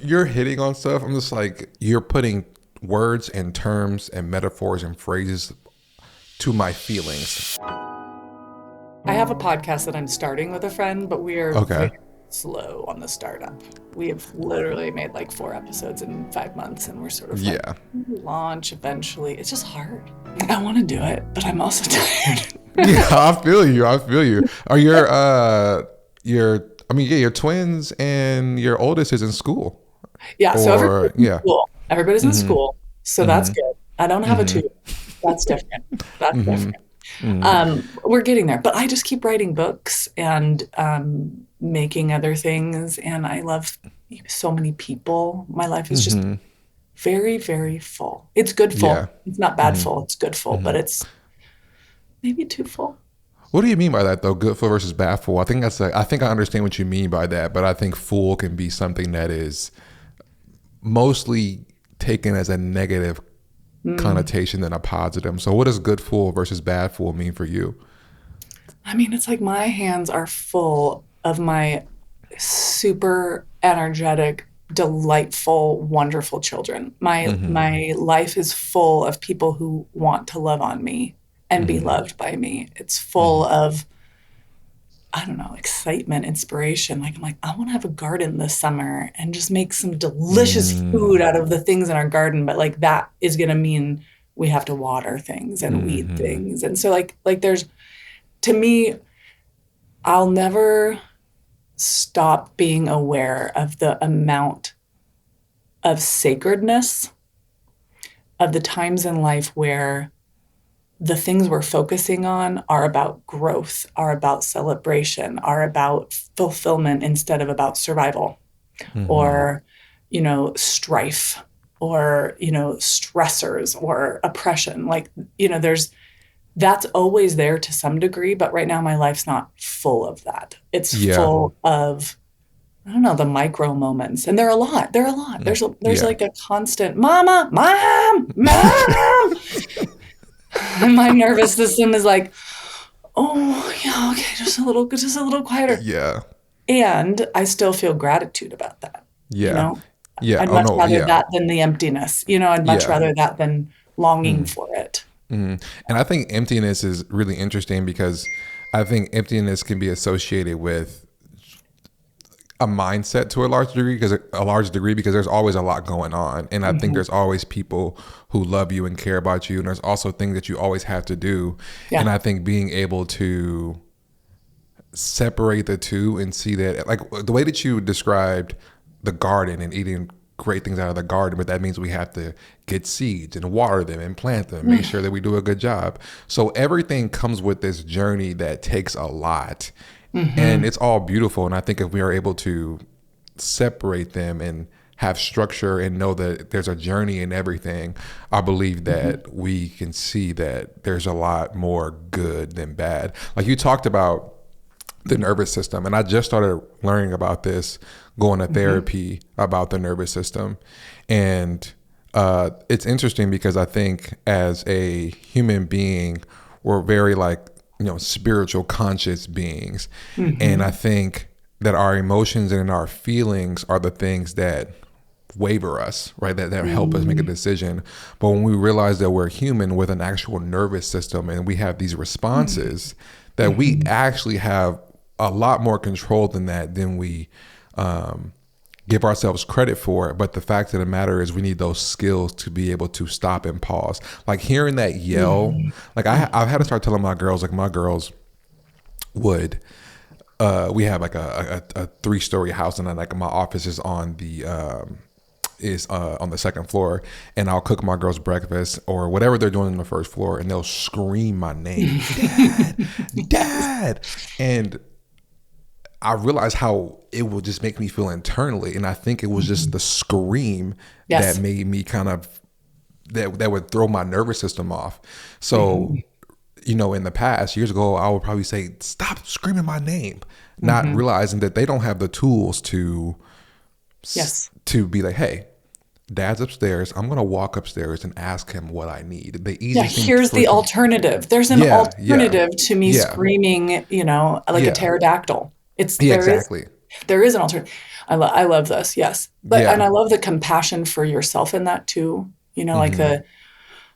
you're hitting on stuff. I'm just like, you're putting words and terms and metaphors and phrases to my feelings. I have a podcast that I'm starting with a friend, but we are Okay. very slow on the startup. We have literally made like 4 episodes in 5 months, and we're sort of like Yeah. launch eventually. It's just hard. I want to do it, but I'm also tired. Yeah, I feel you. I feel you. Are your twins and your oldest is in school? Yeah, so Or everybody's in yeah. school. Everybody's in Mm-hmm. school, so that's Mm-hmm. good. I don't have a Mm-hmm. two. That's different. That's Mm-hmm. different. Mm-hmm. We're getting there, but I just keep writing books and making other things, and I love so many people. My life is just Mm-hmm. very, very full. It's good Yeah. full. It's not bad Mm-hmm. full. It's good full, Mm-hmm. but it's maybe too full. What do you mean by that though? Good full versus bad full? I think I understand what you mean by that, but I think full can be something that is mostly taken as a negative Mm. connotation than a positive. So what does good full versus bad full mean for you? I mean, it's like my hands are full of my super energetic, delightful, wonderful children. Mm-hmm. My life is full of people who want to love on me and be Mm-hmm. loved by me. It's Mm-hmm. full of, I don't know, excitement, inspiration. Like I'm like, I want to have a garden this summer and just make some delicious food out of the things in our garden. But like that is gonna mean we have to water things and weed Mm-hmm. things. And so like there's to me, I'll never stop being aware of the amount of sacredness of the times in life where the things we're focusing on are about growth, are about celebration, are about fulfillment instead of about survival Mm-hmm. or, strife or, stressors or oppression. Like, that's always there to some degree, but right now my life's not full of that. It's Yeah. full of, I don't know, the micro moments. And there are a lot. There are a lot. Mm. There's Yeah. like a constant mama, mom, mom. And my nervous system is like, oh yeah, okay, just a little quieter. Yeah. And I still feel gratitude about that. You Yeah. know, Yeah. I'd Oh much no. rather Yeah. that than the emptiness. I'd much Yeah. rather that than longing for it. Mm. And I think emptiness is really interesting because I think emptiness can be associated with a mindset to a large degree because there's always a lot going on, and I think Mhm. there's always people who love you and care about you, and there's also things that you always have to do. And Yeah. I think being able to separate the two and see that, like the way that you described the garden and eating great things out of the garden, but that means we have to get seeds and water them and plant them, make sure that we do a good job. So everything comes with this journey that takes a lot, and Hmm. it's all beautiful. And I think if we are able to separate them and have structure and know that there's a journey in everything, I believe Hmm. that we can see that there's a lot more good than bad. Like you talked about the nervous system, and I just started learning about this, going to Hmm. therapy about the nervous system. And it's interesting because I think as a human being, we're very like, spiritual conscious beings. And I Hmm. think that our emotions and our feelings are the things that waver us, right? That help us make a Hmm. decision. But when we realize that we're human with an actual nervous system and we have these responses, that we Hmm. actually have a lot more control than that than we give ourselves credit for. But the fact of the matter is we need those skills to be able to stop and pause. Like hearing that yell, Hmm. like I've had to start telling my girls, like my girls would, we have like a 3-story house, and then like my office is on the second floor, and I'll cook my girls breakfast or whatever they're doing on the first floor, and they'll scream my name, Dad, Dad. And I realized how it will just make me feel internally. And I think it was just Hmm. the scream that Yes. made me kind of, that would throw my nervous system off. So, Hmm. in the past, years ago, I would probably say, stop screaming my name, not Hmm. realizing that they don't have the tools Yes. to be like, hey, Dad's upstairs. I'm gonna walk upstairs and ask him what I need. The Yeah, easiest thing here's for the them. alternative. There's an Yeah, yeah, alternative to me yeah, screaming, like a yeah, pterodactyl. yeah. There is Exactly. There is an alternative. I love this. Yes. And Yeah. I love the compassion for yourself in that too. Like Mm-hmm.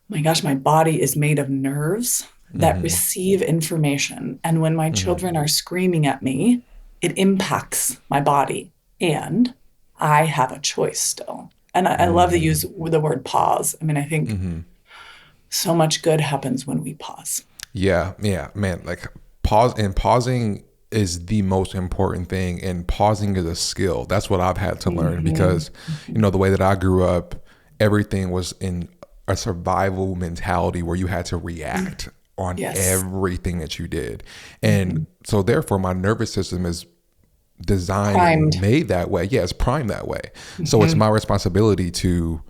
my gosh, my body is made of nerves that Mm-hmm. receive information. And when my Mm-hmm. children are screaming at me, it impacts my body. And I have a choice still. And I love to Mm-hmm. use the word pause. I mean, I think Mm-hmm. so much good happens when we pause. Yeah, yeah, man. Like pausing is the most important thing, and pausing is a skill. That's what I've had to learn Mm-hmm. because, Mm-hmm. the way that I grew up, everything was in a survival mentality where you had to react on Yes. everything that you did, and Mm-hmm. so therefore my nervous system is designed and Primed. made that way. Yeah, it's primed that way. So it's Mm-hmm. my responsibility to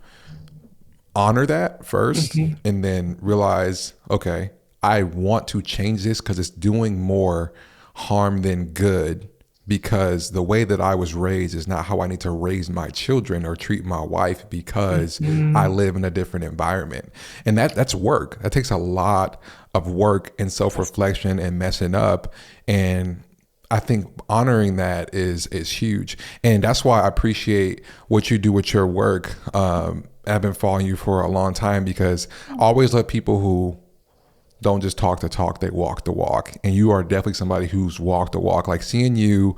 honor that first Mm-hmm. and then realize, okay, I want to change this because it's doing more harm than good, because the way that I was raised is not how I need to raise my children or treat my wife, because I Mm-hmm. live in a different environment. And that's work. That takes a lot of work and self-reflection and messing up. And I think honoring that is huge, and that's why I appreciate what you do with your work. I've been following you for a long time because I always let people who don't just talk the talk, they walk the walk. And you are definitely somebody who's walked the walk. Like seeing you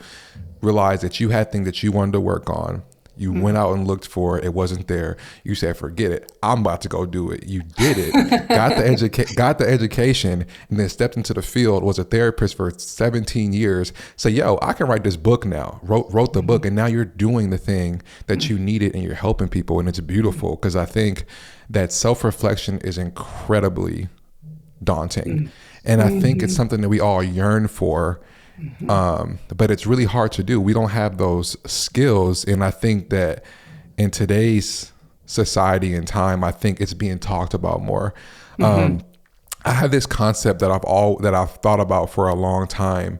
realize that you had things that you wanted to work on. You went out and looked for it. It wasn't there. You said, "Forget it. I'm about to go do it." You did it. Got the education, and then stepped into the field. Was a therapist for 17 years. So, yo, I can write this book now. Wrote the book, and now you're doing the thing that you needed, and you're helping people, and it's beautiful. Because I think that self reflection is incredibly daunting. And I think it's Mm-hmm. something that we all yearn for, Mm-hmm. but it's really hard to do. We don't have those skills. And I think that in today's society and time, I think it's being talked about more. Mm-hmm. I have this concept that I've thought about for a long time.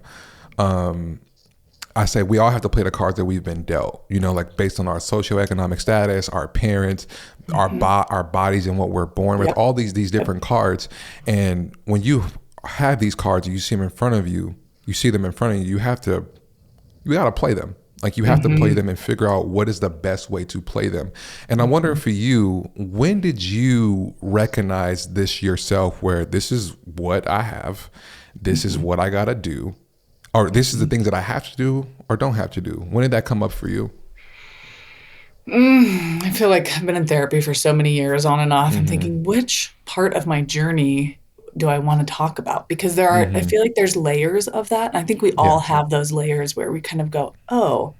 I say we all have to play the cards that we've been dealt, like based on our socioeconomic status, our parents, Mm-hmm. our bodies and what we're born with, Yep. all these Yep. different cards. And when you have these cards, you see them in front of you, you got to play them. Like you have to play Mm-hmm. them and figure out what is the best way to play them. And I wonder Mm-hmm. for you, when did you recognize this yourself, where this is what I have, this is Mm-hmm. what I got to do, or this is the Mm-hmm. things that I have to do or don't have to do? When did that come up for you? I feel like I've been in therapy for so many years on and off. I'm Mm-hmm. thinking, which part of my journey do I want to talk about? Because I Mm-hmm. feel like there's layers of that. And I think we Yeah. all have those layers where we kind of go, oh,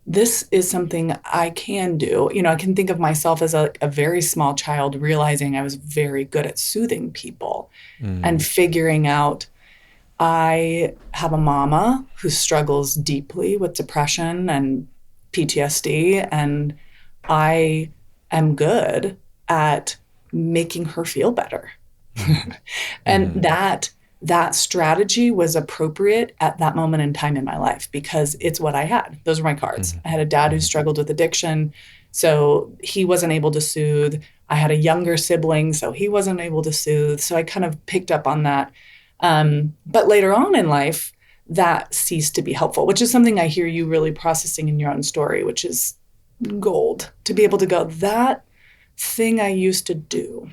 this is something I can do. I can think of myself as a very small child realizing I was very good at soothing people Mm-hmm. and figuring out I have a mama who struggles deeply with depression and PTSD, and I am good at making her feel better. And Mm-hmm. that strategy was appropriate at that moment in time in my life because it's what I had. Those were my cards. I had a dad who Mm-hmm. struggled with addiction, so he wasn't able to soothe. I had a younger sibling, so he wasn't able to soothe. So I kind of picked up on that. But later on in life, that ceased to be helpful, which is something I hear you really processing in your own story, which is gold to be able to go, that thing I used to do,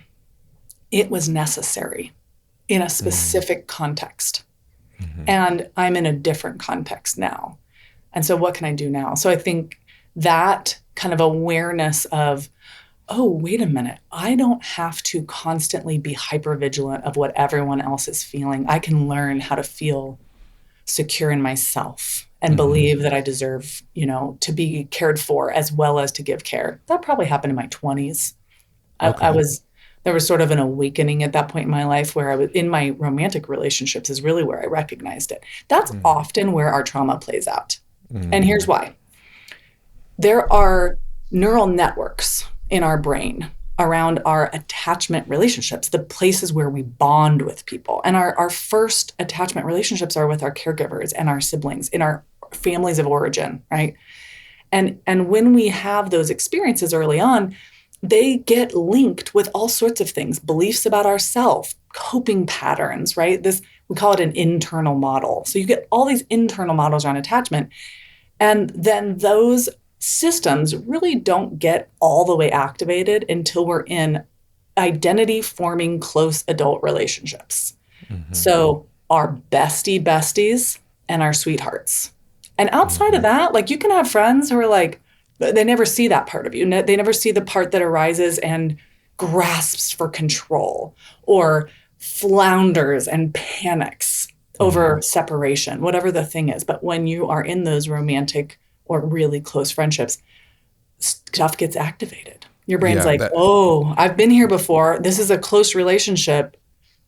it was necessary in a Mm-hmm. specific context. Mm-hmm. And I'm in a different context now. And so what can I do now? So I think that kind of awareness of, oh, wait a minute, I don't have to constantly be hyper vigilant of what everyone else is feeling. I can learn how to feel secure in myself and Mm-hmm. believe that I deserve, to be cared for as well as to give care. That probably happened in my 20s. I Okay. was There was sort of an awakening at that point in my life where I was in my romantic relationships is really where I recognized it. That's Mm-hmm. often where our trauma plays out. And here's Mm-hmm. why. There are neural networks in our brain around our attachment relationships, the places where we bond with people. And our first attachment relationships are with our caregivers and our siblings in our families of origin, right? And when we have those experiences early on, they get linked with all sorts of things, beliefs about ourselves, coping patterns, right? We call it an internal model. So you get all these internal models around attachment. And then those systems really don't get all the way activated until we're in identity forming close adult relationships. Mm-hmm. So our besties and our sweethearts. And outside of Mm-hmm. that, like you can have friends who are like, they never see that part of you. They never see the part that arises and grasps for control or flounders and panics Mm-hmm. over separation, whatever the thing is. But when you are in those romantic or really close friendships, stuff gets activated. Your brain's Yeah, like, that. oh, I've been here before. This is a close relationship.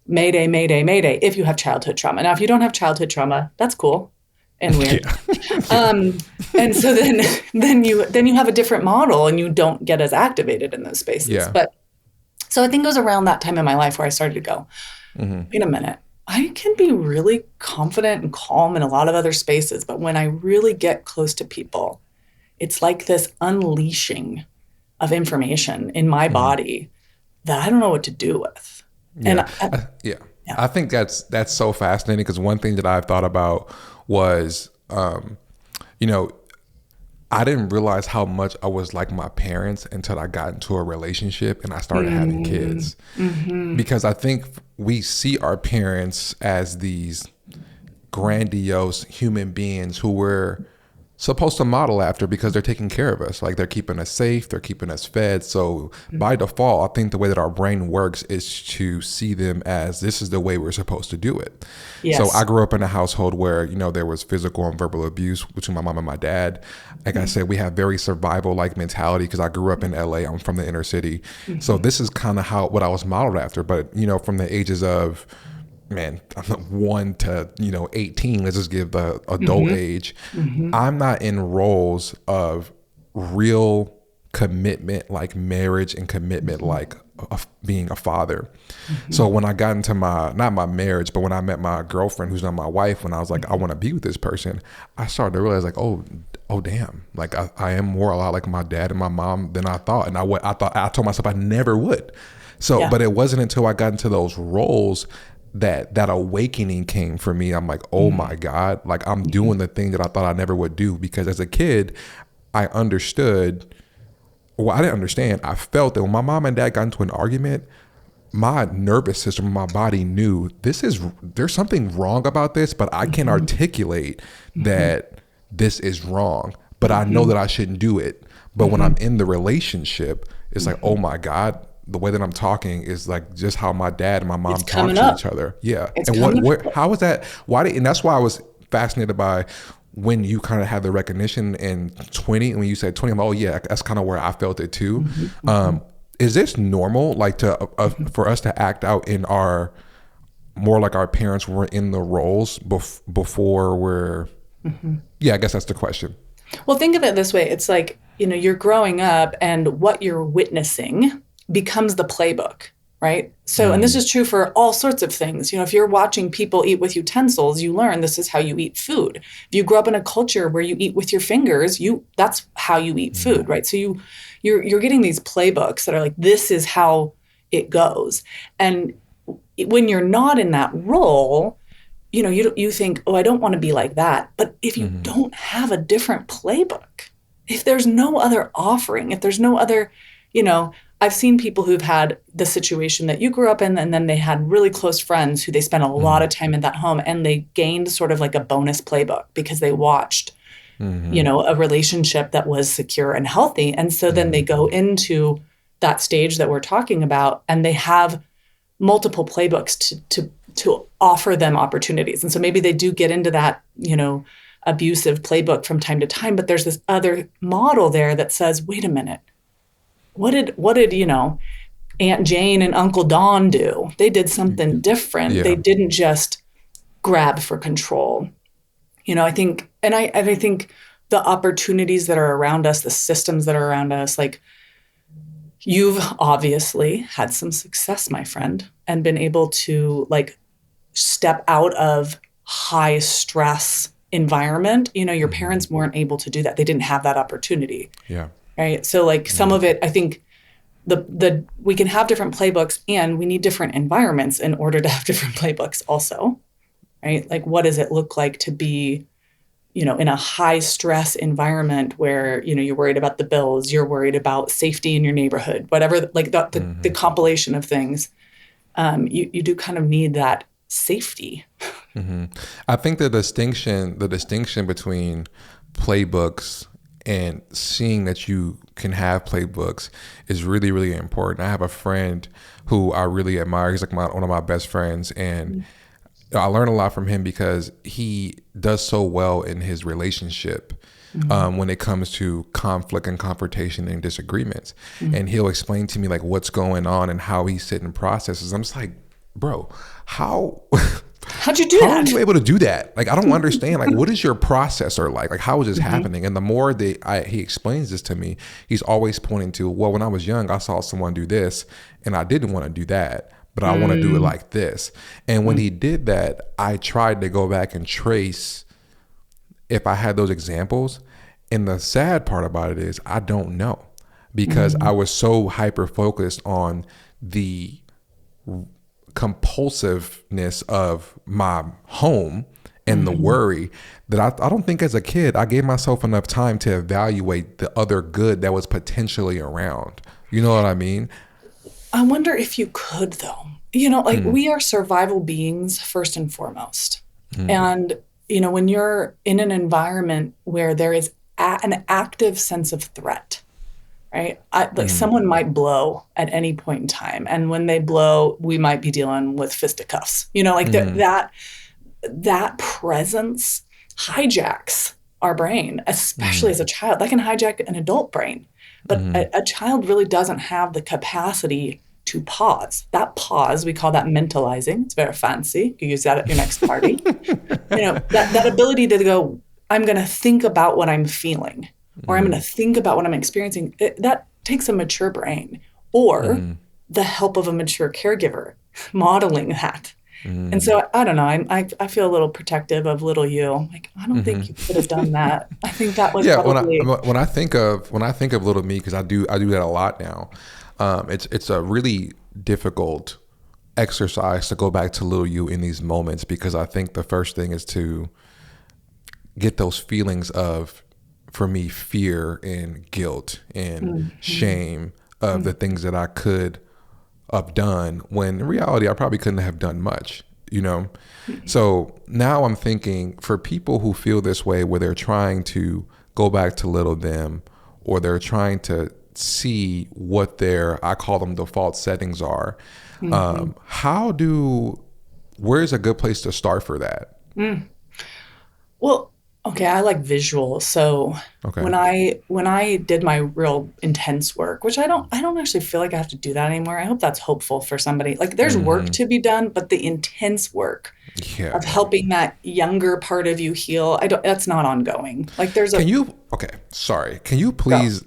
Mayday, mayday, mayday, if you have childhood trauma. Now, if you don't have childhood trauma, that's cool and weird. Yeah. Yeah. Um, and so then you have a different model and you don't get as activated in those spaces. Yeah. But so I think it was around that time in my life where I started to go, Mm-hmm. wait a minute. I can be really confident and calm in a lot of other spaces, but when I really get close to people, it's like this unleashing of information in my Mm-hmm. body that I don't know what to do with. And Yeah. Yeah. yeah. I think that's so fascinating because one thing that I've thought about was, you know, I didn't realize how much I was like my parents until I got into a relationship and I started having Mm, kids. mhm, Because I think we see our parents as these grandiose human beings who we're supposed to model after because they're taking care of us. Like they're keeping us safe, they're keeping us fed. So by default, I think the way that our brain works is to see them as this is the way we're supposed to do it. So I yes. grew up in a household where, there was physical and verbal abuse between my mom and my dad. Like I said, we have very survival like mentality because I grew up in LA. I'm from the inner city. So Mhm, this is kind of what I was modeled after. But, from the ages of man, 1 to 18, let's just give the adult mhm, age, mhm, I'm not in roles of real commitment like marriage and commitment mhm, like being a father. So mhm. when I got into not my marriage, but when I met my girlfriend who's not my wife, when I was like I Mhm. want to be with this person, I started to realize like oh damn, like I am more a lot like my dad and my mom than I thought. And I told myself I never would. So Yeah. but it wasn't until I got into those roles that awakening came for me. I'm like, oh Mhm, my God, like I'm mhm. doing the thing that I thought I never would do. Because as a kid, I understood, well, I didn't understand. I felt that when my mom and dad got into an argument, my nervous system, my body knew there's something wrong about this, but I can't Mhm, articulate mhm, that this is wrong. But I know mhm, that I shouldn't do it. But when I'm mhm, in the relationship, it's like, oh mhm. my God, the way that I'm talking is like just how my dad and my It's mom talk coming to up. each other. Yeah. It's And coming up. how is that? And that's why I was fascinated by when you kind of had the recognition in 20, and when you said 20, I'm like, oh yeah, that's kind of where I felt it too. Mhm, Um, mhm, is this normal, like mhm, for us to act out in our more like our parents were in the roles before we're, mhm. yeah, I guess that's the question. Well, think of it this way. It's like, you're growing up and what you're witnessing becomes the playbook, right? So, and this Mm, is true for all sorts of things. If you're watching people eat with utensils, you learn this is how you eat food. If you grow up in a culture where you eat with your fingers, that's how you eat mm, food, right? So you're getting these playbooks that are like, this is how it goes. And when you're not in that role, you think, oh, I don't want to be like that. But if you mm, don't have a different playbook, if there's no other offering, if there's no other, you know, I've seen people who've had the situation that you grew up in, and then they had really close friends who they spent a lot mm, of time in that home, and they gained sort of like a bonus playbook because they watched, mm, a relationship that was secure and healthy. And so then they mm, go into that stage that we're talking about, and they have multiple playbooks to offer them opportunities. And so maybe they do get into that, abusive playbook from time to time, but there's this other model there that says, wait a minute, what did Aunt Jane and Uncle Don do? They did something different. They yeah. didn't just grab for control. I think, and I think the opportunities that are around us, the systems that are around us, like you've obviously had some success, my friend, and been able to like step out of high stress environment. Your Mm, parents weren't able to do that. They didn't have that opportunity, yeah. right? So like some Mm, of it, I think the we can have different playbooks and we need different environments in order to have different playbooks also, right? Like what does it look like to be, in a high stress environment where, you're worried about the bills, you're worried about safety in your neighborhood, whatever, like the compilation of things, you do kind of need that safety. I think the distinction between playbooks and seeing that you can have playbooks is really, really important. I have a friend who I really admire. He's like one of my best friends, and I learn a lot from him because he does so well in his relationship when it comes to conflict and confrontation and disagreements. And he'll explain to me like what's going on and how he's sitting processes. I'm just like, bro, how How'd you do how are that? you able to do that? Like, I don't understand. Like, what is your processor like? Like, how is this happening? And the more he explains this to me, he's always pointing to, well, when I was young, I saw someone do this and I didn't want to do that, but I want to do it like this. And when he did that, I tried to go back and trace if I had those examples. And the sad part about it is I don't know, because I was so hyper focused on the compulsiveness of my home and the worry that I don't think as a kid I gave myself enough time to evaluate the other good that was potentially around. You know what I mean? I wonder if you could, though. Like we are survival beings first and foremost. And, when you're in an environment where there is an active sense of threat, right? Like someone might blow at any point in time. And when they blow, we might be dealing with fisticuffs. Like that presence hijacks our brain, especially as a child. That can hijack an adult brain. But a child really doesn't have the capacity to pause. That pause, we call that mentalizing. It's very fancy. You use that at your next party. That ability to go, I'm going to think about what I'm feeling, or I'm going to think about what I'm experiencing. That takes a mature brain or the help of a mature caregiver modeling that. And so I don't know. I feel a little protective of little you. Like, I don't think you could have done that. I think that was probably when I think of little me, because I do that a lot now. It's a really difficult exercise to go back to little you in these moments, because I think the first thing is to get those feelings of, for me, fear and guilt and shame of the things that I could have done, when in reality I probably couldn't have done much, So now I'm thinking, for people who feel this way, where they're trying to go back to little them, or they're trying to see what their, I call them, default settings are, where's a good place to start for that? Well, okay, I like visual. So Okay. when I did my real intense work, which I don't actually feel like I have to do that anymore. I hope that's hopeful for somebody. Like, there's work to be done, but the intense work Yeah. of helping that younger part of you heal, that's not ongoing. Like, Can you please,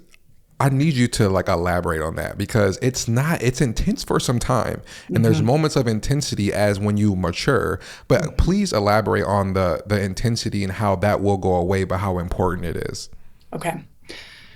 I need you to like elaborate on that, because it's intense for some time, and there's moments of intensity as when you mature, but please elaborate on the intensity and how that will go away, but how important it is. Okay.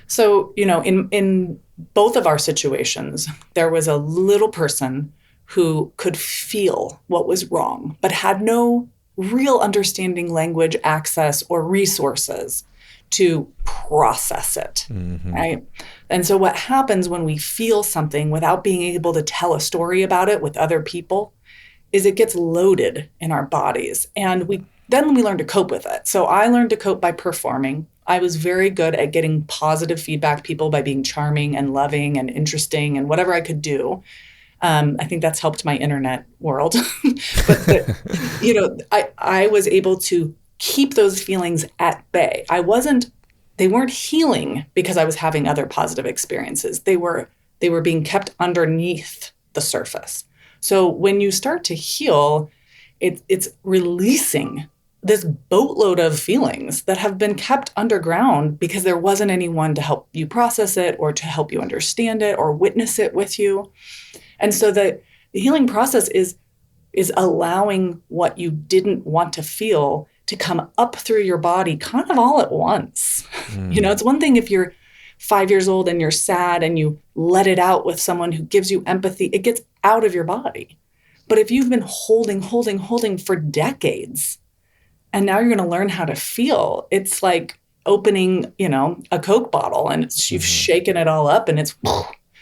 So, in both of our situations, there was a little person who could feel what was wrong, but had no real understanding, language, access, or resources to process it, right? And so what happens when we feel something without being able to tell a story about it with other people is it gets loaded in our bodies, and then we learn to cope with it. So I learned to cope by performing. I was very good at getting positive feedback people by being charming and loving and interesting and whatever I could do. I think that's helped my internet world. but I was able to keep those feelings at bay. They weren't healing because I was having other positive experiences. They were being kept underneath the surface. So when you start to heal, it's releasing this boatload of feelings that have been kept underground because there wasn't anyone to help you process it, or to help you understand it, or witness it with you. And so the healing process is allowing what you didn't want to feel to come up through your body kind of all at once. It's one thing if you're 5 years old and you're sad and you let it out with someone who gives you empathy, it gets out of your body. But if you've been holding for decades, And now you're going to learn how to feel. It's like opening, a Coke bottle, and you've Mm-hmm. shaken it all up and it's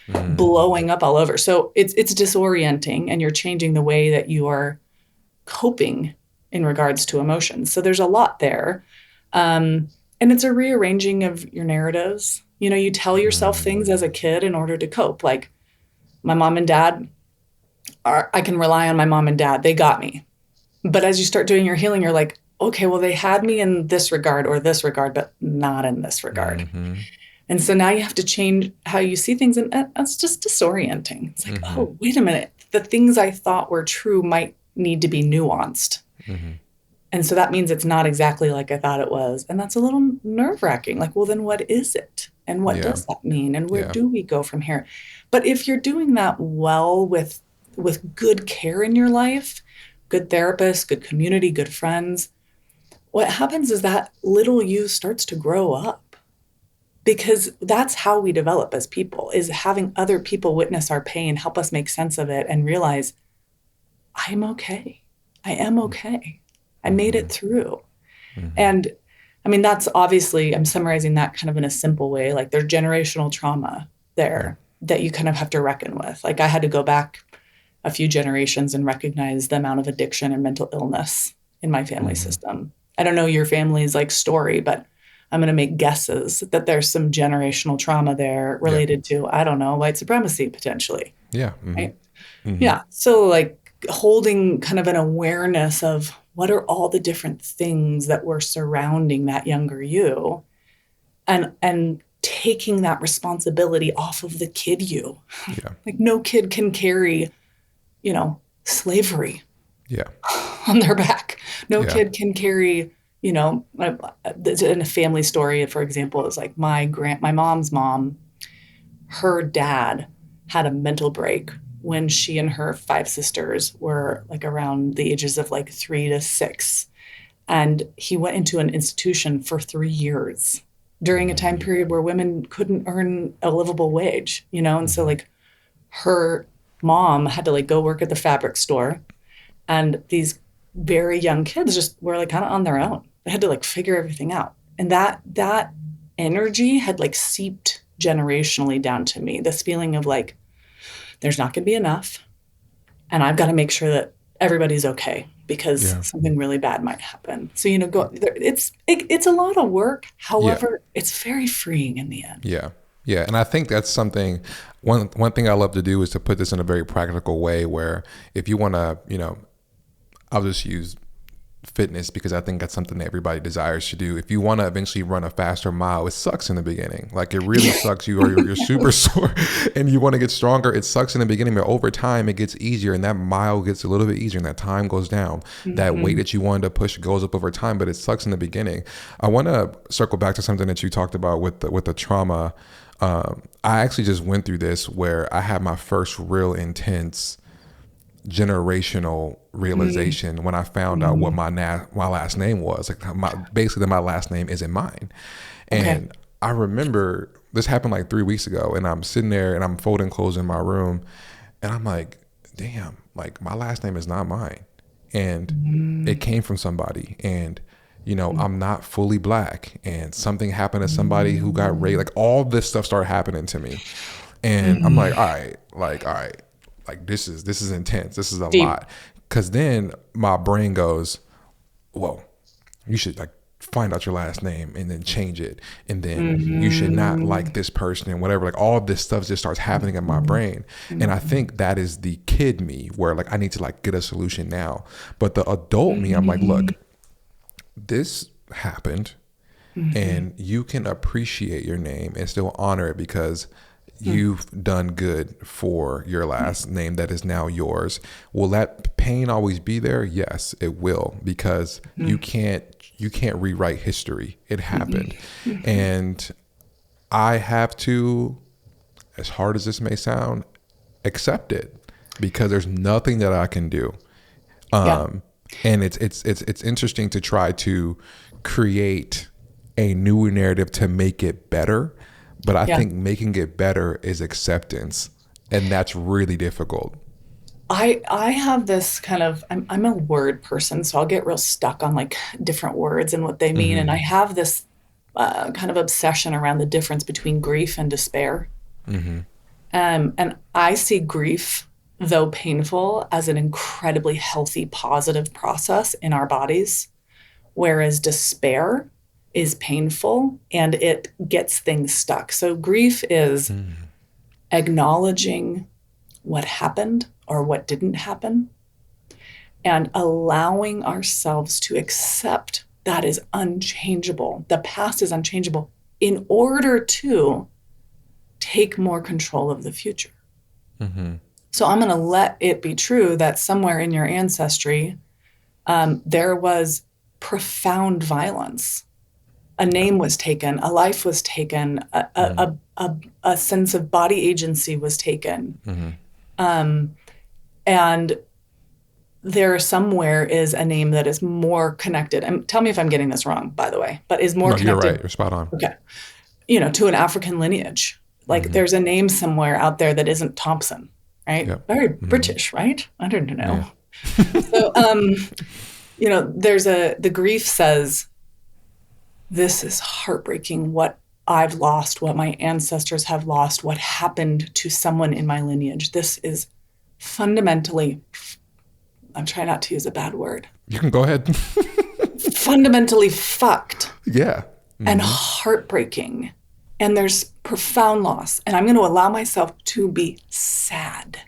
Mm-hmm. blowing up all over. So it's disorienting, and you're changing the way that you are coping in regards to emotions. So there's a lot there. And it's a rearranging of your narratives. You tell yourself things as a kid in order to cope. Like, my mom and dad I can rely on my mom and dad. They got me. But as you start doing your healing, you're like, okay, well, they had me in this regard or this regard, but not in this regard. Mm-hmm. And so now you have to change how you see things. And that's just disorienting. It's like, Mm-hmm. oh, wait a minute. The things I thought were true might need to be nuanced. Mm-hmm. And so that means it's not exactly like I thought it was. And that's a little nerve wracking. Like, well, then what is it? And what Yeah. does that mean? And where Yeah. do we go from here? But if you're doing that well with good care in your life, good therapists, good community, good friends, what happens is that little you starts to grow up, because that's how we develop as people, is having other people witness our pain, help us make sense of it, and realize I'm okay. I am okay. I made Mm-hmm. it through. Mm-hmm. And I mean, that's obviously, I'm summarizing that kind of in a simple way. Like, there's generational trauma Yeah. there that you kind of have to reckon with. Like, I had to go back a few generations and recognize the amount of addiction and mental illness in my family Mm-hmm. system. I don't know your family's like story, but I'm going to make guesses that there's some generational trauma there Yeah. related to, I don't know, white supremacy potentially, Yeah. Mm-hmm. right? Mm-hmm. Yeah. So, like, holding kind of an awareness of what are all the different things that were surrounding that younger you, and taking that responsibility off of the kid you. Yeah. Like, no kid can carry, slavery Yeah. on their back. No Yeah. kid can carry, in a family story, for example, is like my mom's mom, her dad had a mental break when she and her five sisters were like around the ages of like 3 to 6. And he went into an institution for 3 years during a time Mm-hmm. period where women couldn't earn a livable wage, And so, Mm-hmm. like, her mom had to like go work at the fabric store. And these very young kids just were like kind of on their own. They had to like figure everything out. And that energy had like seeped generationally down to me. This feeling of like, there's not going to be enough. And I've got to make sure that everybody's okay, because Yeah. something really bad might happen. So, it's a lot of work. Yeah. However, it's very freeing in the end. Yeah. Yeah. And I think that's something, one thing I love to do is to put this in a very practical way where if you want to, I'll just use fitness because I think that's something that everybody desires to do. If you want to eventually run a faster mile, it sucks in the beginning. Like, it really sucks. You're super sore and you want to get stronger. It sucks in the beginning, but over time it gets easier, and that mile gets a little bit easier and that time goes down. That weight Mm-hmm. that you wanted to push goes up over time, but it sucks in the beginning. I want to circle back to something that you talked about with the trauma. I actually just went through this where I had my first real intense generational realization when I found out what Mm-hmm. my last name was. Like, basically that my last name isn't mine. Okay. And I remember this happened like 3 weeks ago, and I'm sitting there and I'm folding clothes in my room, and I'm like, damn, like, my last name is not mine, and it came from somebody, and I'm not fully black, and something happened to somebody who got raped. Like, all this stuff started happening to me, and I'm like, all right, like, this is intense. This is a Deep. lot. Cause then my brain goes, well, you should like find out your last name and then change it. And then you should not Mm-hmm. like this person and whatever. Like, all this stuff just starts happening in my brain. And I Mm-hmm. think that is the kid me where like I need to like get a solution now. But the adult me, I'm like, Mm-hmm. look, this happened, Mm-hmm. and you can appreciate your name and still honor it because you've done good for your last name that is now yours. Will that pain always be there? Yes, it will, because you can't rewrite history. It happened. And I have to, as hard as this may sound, accept it, because there's nothing that I can do. Yeah. And it's interesting to try to create a new narrative to make it better, but I Yeah. think making it better is acceptance, and that's really difficult. I have this kind of I'm a word person, so I'll get real stuck on like different words and what they mean. And I Mm-hmm. have this kind of obsession around the difference between grief and despair. Mm-hmm. And I see grief, though painful, as an incredibly healthy, positive process in our bodies, whereas despair is painful and it gets things stuck. So grief is Mm-hmm. acknowledging what happened or what didn't happen and allowing ourselves to accept that is unchangeable. The past is unchangeable in order to take more control of the future. Mm-hmm. So I'm going to let it be true that somewhere in your ancestry, there was profound violence. A Yeah. name was taken, a life was taken, Mm-hmm. a sense of body agency was taken. Mm-hmm. Um, and there somewhere is a name that is more connected. And tell me if I'm getting this wrong, by the way, but is more No, you're connected, right. You're spot on. okay, to an African lineage. Like Mm-hmm. there's a name somewhere out there that isn't Thompson, right? Yep. Very Mm-hmm. British, right? I don't know. Yeah. So, there's the grief says, this is heartbreaking what I've lost, what my ancestors have lost, what happened to someone in my lineage. This is fundamentally, I'm trying not to use a bad word, You can go ahead. fundamentally fucked Yeah. and Mm-hmm. heartbreaking. And there's profound loss. And I'm going to allow myself to be sad.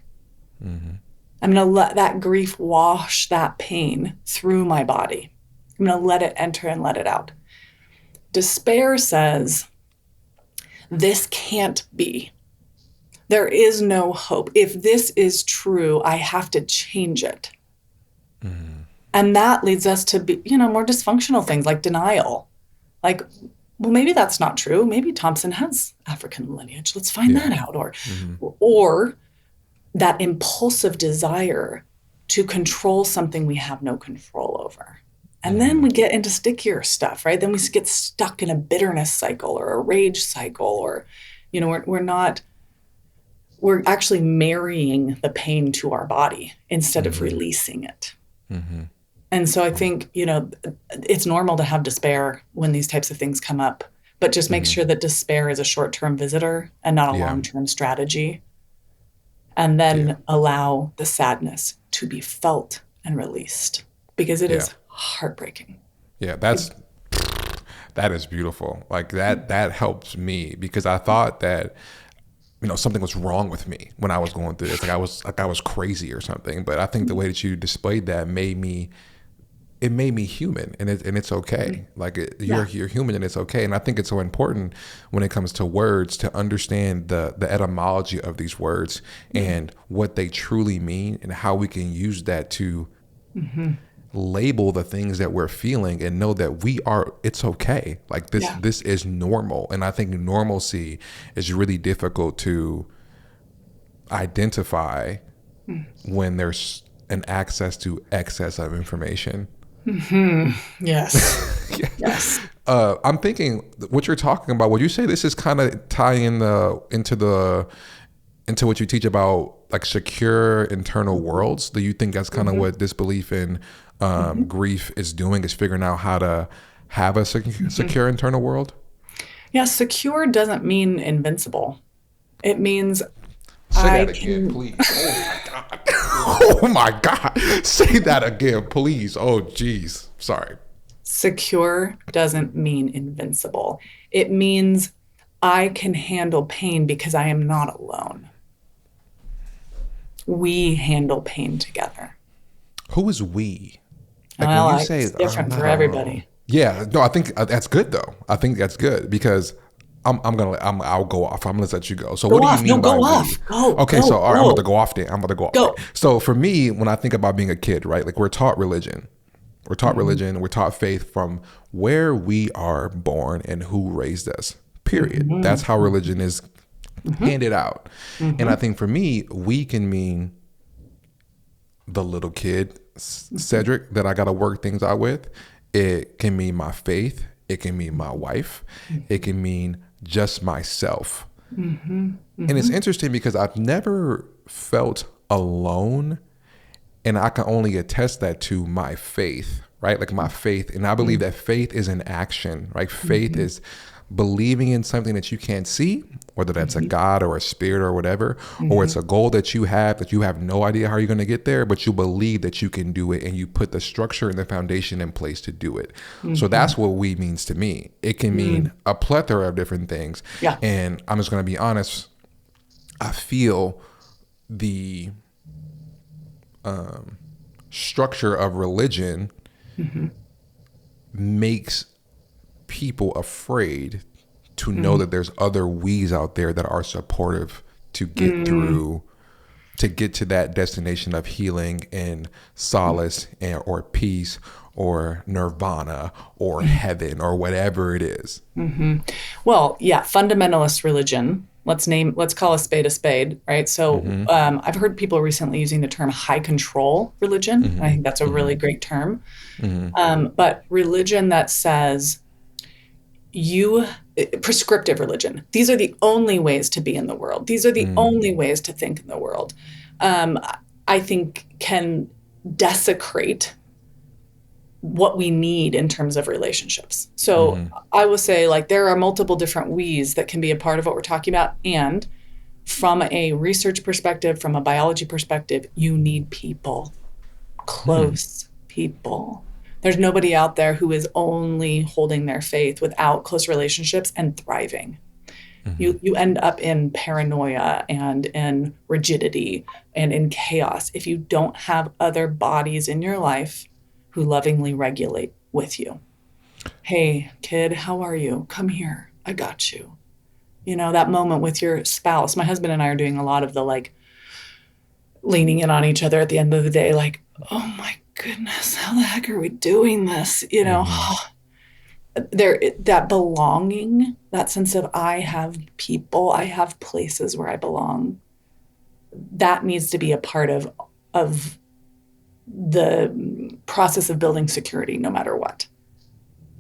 Mm-hmm. I'm going to let that grief wash that pain through my body. I'm going to let it enter and let it out. Despair says, this can't be. There is no hope. If this is true, I have to change it. Mm-hmm. And that leads us to be, more dysfunctional things like denial. Like, well, maybe that's not true. Maybe Thompson has African lineage. Let's find Yeah. that out. Or, Mm-hmm. or that impulsive desire to control something we have no control over. And then Mm-hmm. we get into stickier stuff, right? Then we get stuck in a bitterness cycle or a rage cycle, or, we're actually marrying the pain to our body instead of Mm-hmm. releasing it. Mm-hmm. And so I think, it's normal to have despair when these types of things come up, but just make Mm-hmm. sure that despair is a short-term visitor and not a Yeah. long-term strategy. And Yeah. then allow the sadness to be felt and released because it Yeah. is heartbreaking. Yeah. That is beautiful. Like that helps me because I thought that, something was wrong with me when I was going through this. Like I was crazy or something. But I think the way that you displayed that made me human, and it's okay. Like you're Yeah. human, and it's okay. And I think it's so important when it comes to words to understand the etymology of these words and what they truly mean, and how we can use that to label the things that we're feeling and know that it's okay. Like Yeah. this is normal. And I think normalcy is really difficult to identify when there's an access to excess of information. Yes. Yes. I'm thinking what you're talking about. Would you say this is kind of tying into what you teach about like secure internal worlds? Do you think that's kind of what this belief in grief is doing? Is figuring out how to have a secure internal world? Yeah. Secure doesn't mean invincible. It means Say I that again, can, please. Oh my god. Oh my god. Say that again, please. Oh geez. Sorry. secure doesn't mean invincible. It means I can handle pain because I am not alone. We handle pain together. Who is we? Like when Well, you say it's I'm different not for alone. everybody. Yeah, no, I think that's good though. I think that's good because I'll go off. I'm gonna let you go. So what Go do you off. No, mean by go we? off. Go, Okay, so go, all right, I'm about to go, go off then. I'm about to go off then. go. So for me, when I think about being a kid, right? Like we're taught religion. We're taught Mm-hmm. religion. We're taught faith from where we are born and who raised us. Period. That's how Mm-hmm. religion is Mm-hmm. handed out. And I Mm-hmm. think for me, we can mean the little kid Cedric that I got to work things out with. It can mean my faith. It can mean my wife. It can mean just myself. Mm-hmm. And it's Mm-hmm. interesting because I've never felt alone. And I can only attest that to my faith, right? Like my faith. And I believe that faith is an action, right? Faith Mhm. is believing in something that you can't see, whether that's a God or a spirit or whatever, or it's Mhm. a goal that you have no idea how you're going to get there, but you believe that you can do it and you put the structure and the foundation in place to do it. So Mhm. that's what we means to me. It can mean Mm. a plethora of different things. Yeah. And I'm just going to be honest. I feel the structure of religion Mhm. makes people afraid to know Mm. that there's other we's out there that are supportive to get Mm. through, to get to that destination of healing and solace and or peace or nirvana or heaven or whatever it is. Hmm. Well, yeah, fundamentalist religion. Let's call a spade, right? So Mm-hmm. I've heard people recently using the term high control religion. I Mm-hmm. think that's a Mm-hmm. really great term. Mm-hmm. But religion that says you, prescriptive religion, these are the only ways to be in the world. These are the Mm-hmm. only ways to think in the world. Um, I think can desecrate what we need in terms of relationships. So Mm-hmm. I will say, like, there are multiple different we's that can be a part of what we're talking about. And from a research perspective, from a biology perspective, you need people, close people. There's nobody out there who is only holding their faith without close relationships and thriving. Mm-hmm. You end up in paranoia and in rigidity and in chaos if you don't have other bodies in your life who lovingly regulate with you. Hey, kid, how are you? Come here. I got you. You know, that moment with your spouse. My husband and I are doing a lot of the like leaning in on each other at the end of the day, like, oh my goodness, how the heck are we doing this? You know, Mm-hmm. there, that belonging, that sense of I have people, I have places where I belong. That needs to be a part of the process of building security, no matter what.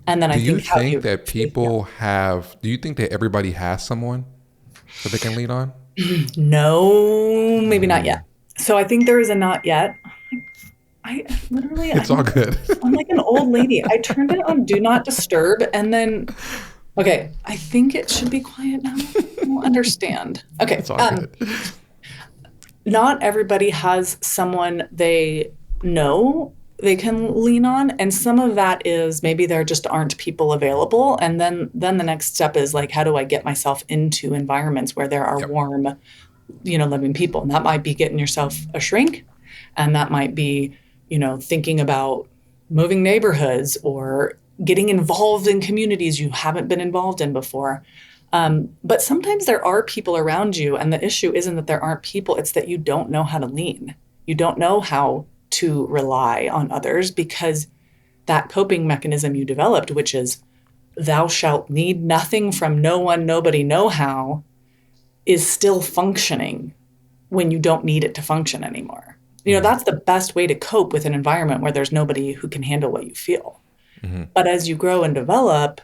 And then I Do you think how think you, that yeah. people have, do you think that everybody has someone that they can lean on? No, maybe not yet. So I think there is a not yet. I literally, It's all good. I'm like an old lady. I turned it on do not disturb and then, okay, I think it should be quiet now. You'll understand. Okay. It's all good. Not everybody has someone they know they can lean on. And some of that is maybe there just aren't people available. And then the next step is like, how do I get myself into environments where there are Yep. warm, living people? And that might be getting yourself a shrink. And that might be, thinking about moving neighborhoods or getting involved in communities you haven't been involved in before. But sometimes there are people around you, and the issue isn't that there aren't people, it's that you don't know how to lean. You don't know how to rely on others because that coping mechanism you developed, which is thou shalt need nothing from no one, nobody, no how, is still functioning when you don't need it to function anymore. Mm-hmm. That's the best way to cope with an environment where there's nobody who can handle what you feel. Mm-hmm. But as you grow and develop,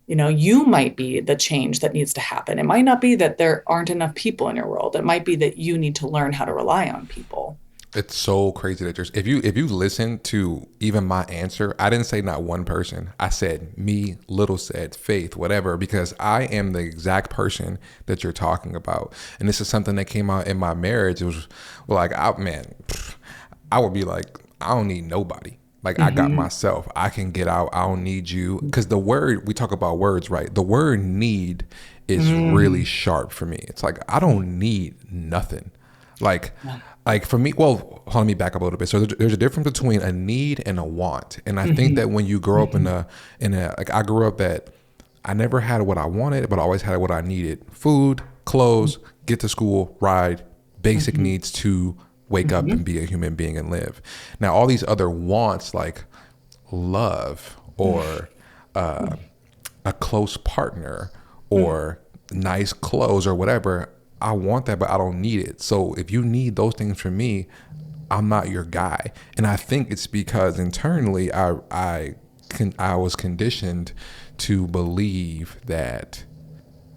you might be the change that needs to happen. It might not be that there aren't enough people in your world. It might be that you need to learn how to rely on people. It's so crazy that there's if you listen to even my answer, I didn't say not one person. I said me, little said, faith, whatever, because I am the exact person that you're talking about. And this is something that came out in my marriage. It was like, I would be like, I don't need nobody. Like I got Mm-hmm. myself. I can get out. I don't need you. Because the word, we talk about words, right? The word need is really Mm-hmm. sharp for me. It's like I don't need nothing. Like like for me, well, let me back up a little bit. So there's a difference between a need and a want. And I think Mm-hmm. that when you grow up in a like I grew up that I never had what I wanted, but I always had what I needed. Food, clothes, get to school, ride, basic Mm-hmm. needs to wake up Mm-hmm. and be a human being and live. Now, all these other wants like love or a close partner or nice clothes or whatever, I want that, but I don't need it. So if you need those things from me, I'm not your guy. And I think it's because internally I was conditioned to believe that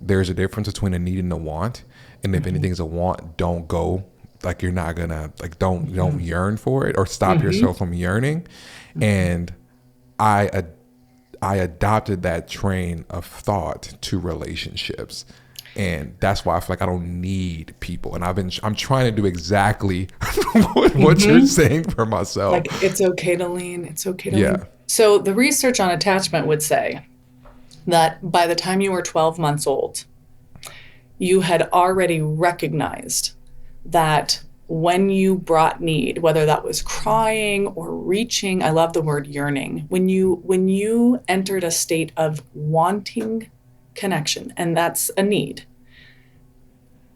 there's a difference between a need and a want. And if Mm-hmm. anything's a want, don't go like you're not gonna like don't yearn for it or stop yourself from yearning. And I I adopted that train of thought to relationships. And that's why I feel like I don't need people. And I'm trying to do exactly what you're saying for myself. Like, it's okay to lean. It's okay to lean. Yeah. So the research on attachment would say that by the time you were 12 months old, you had already recognized that when you brought need, whether that was crying or reaching, I love the word yearning, when you entered a state of wanting connection, and that's a need,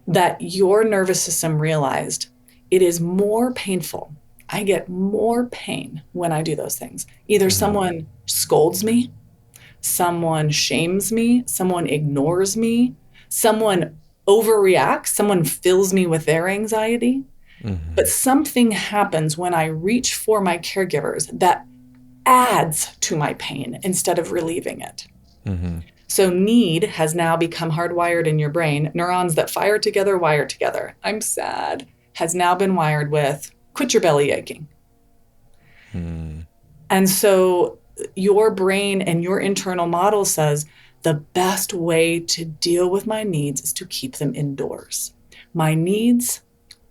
that your nervous system realized it is more painful. I get more pain when I do those things. Either someone scolds me, someone shames me, someone ignores me, someone overreacts, someone fills me with their anxiety. But something happens when I reach for my caregivers that adds to my pain instead of relieving it. So need has now become hardwired in your brain. Neurons that fire together, wire together. I'm sad has now been wired with quit your belly aching. And so your brain and your internal model says the best way to deal with my needs is to keep them indoors. My needs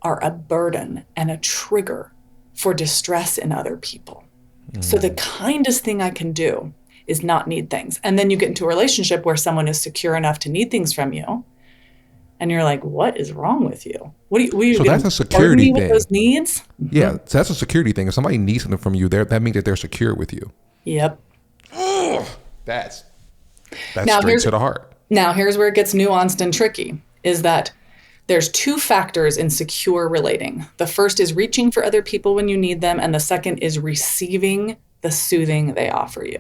are a burden and a trigger for distress in other people. So the kindest thing I can do is not need things. And then you get into a relationship where someone is secure enough to need things from you. And you're like, what is wrong with you? What are you So that's a security with thing. those needs? Yeah. So that's a security thing. If somebody needs something from you, that means that they're secure with you. Yep. That's Now, straight to the heart. Now, here's where it gets nuanced and tricky, is that there's two factors in secure relating. The first is reaching for other people when you need them, and the second is receiving the soothing they offer you.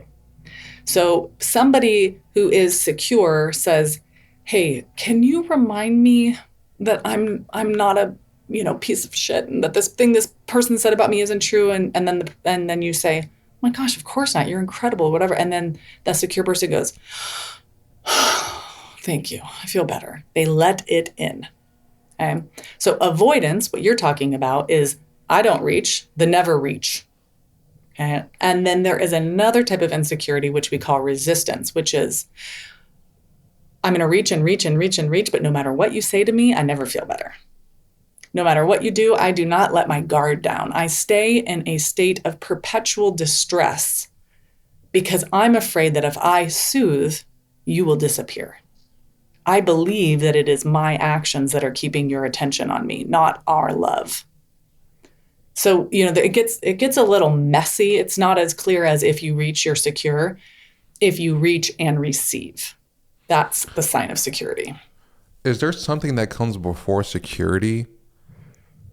So somebody who is secure says, hey, can you remind me that I'm not a piece of shit, and that this thing this person said about me isn't true, and then you say, oh my gosh, of course not, you're incredible, whatever. And then that secure person goes, thank you, I feel better. They let it in. Okay? So avoidance, what you're talking about, is I don't reach, the never reach. Okay? And then there is another type of insecurity, which we call resistance, which is I'm going to reach and reach and reach and reach, but no matter what you say to me, I never feel better. No matter what you do, I do not let my guard down. I stay in a state of perpetual distress because I'm afraid that if I soothe, you will disappear. I believe that it is my actions that are keeping your attention on me, not our love. So, it gets a little messy. It's not as clear as if you reach, you're secure. If you reach and receive, that's the sign of security. Is there something that comes before security?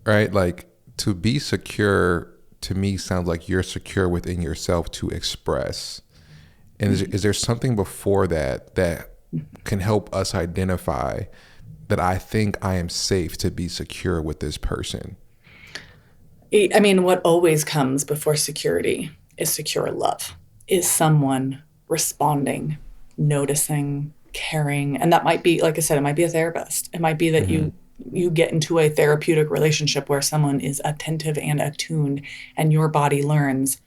Right? Like, to be secure to me sounds like you're secure within yourself to express. And is there something before that can help us identify that I think I am safe to be secure with this person? I mean, what always comes before security is secure love, is someone responding, noticing, caring. And that might be, like I said, it might be a therapist. It might be that you get into a therapeutic relationship where someone is attentive and attuned, and your body learns,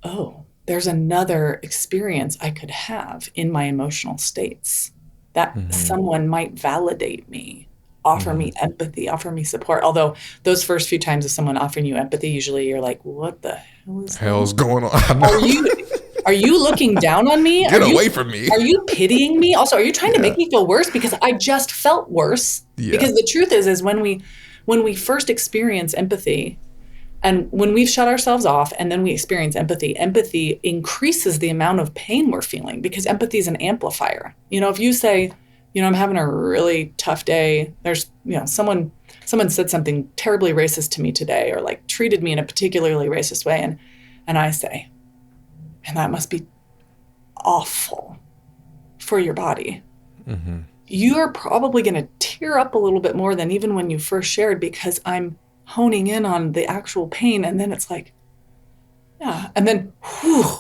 oh, there's another experience I could have in my emotional states, that someone might validate me, offer me empathy, offer me support. Although those first few times of someone offering you empathy, usually you're like, what the hell's going on? Are you looking down on me? Get away from me. Are you pitying me? Also, are you trying to make me feel worse? Because I just felt worse. Yeah. Because the truth is when we first experience empathy, and when we've shut ourselves off and then we experience empathy increases the amount of pain we're feeling, because empathy is an amplifier. If you say, I'm having a really tough day, there's, someone said something terribly racist to me today, or like treated me in a particularly racist way. And I say, and that must be awful for your body. You are probably going to tear up a little bit more than even when you first shared, because I'm honing in on the actual pain. And then it's like, yeah. And then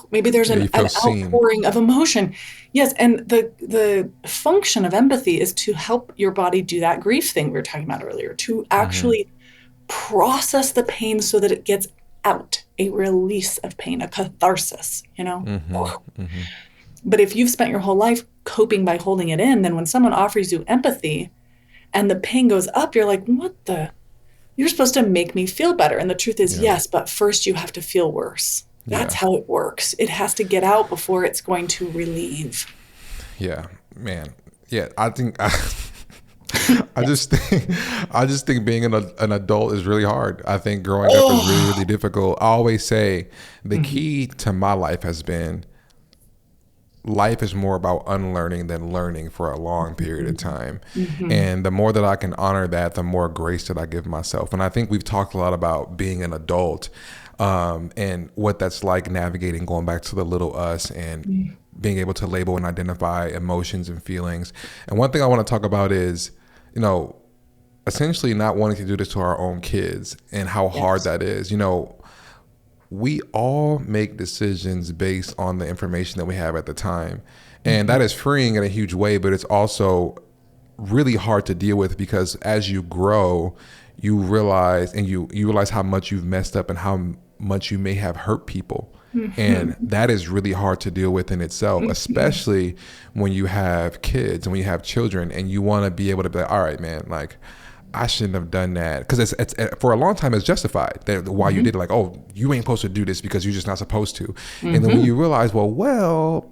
maybe there's an outpouring of emotion. Yes. And the function of empathy is to help your body do that grief thing we were talking about earlier, to actually process the pain so that it gets out, a release of pain, a catharsis, you know? Mm-hmm. Mm-hmm. But if you've spent your whole life coping by holding it in, then when someone offers you empathy and the pain goes up, you're like, what the? You're supposed to make me feel better. And the truth is, Yeah. yes, but first you have to feel worse. That's Yeah. how it works. It has to get out before it's going to relieve. Yeah, man. Yeah, I think I just think being an adult is really hard. I think growing up is really, Oh, really difficult. I always say the key to my life has been life is more about unlearning than learning for a long period of time. mm-hmm. And the more that I can honor that, the more grace that I give myself. And I think we've talked a lot about being an adult, and what that's like navigating, going back to the little us and being able to label and identify emotions and feelings. And one thing I want to talk about is, you know, essentially not wanting to do this to our own kids and how hard Yes. that is. You know, we all make decisions based on the information that we have at the time. And that is freeing in a huge way, but it's also really hard to deal with because as you grow, you realize you realize how much you've messed up and how much you may have hurt people. And that is really hard to deal with in itself, especially when you have kids and when you have children and you want to be able to be like, all right, man, like I shouldn't have done that, because it's for a long time it's justified that why you did it. Like, oh, you ain't supposed to do this because you're just not supposed to. And then when you realize, well,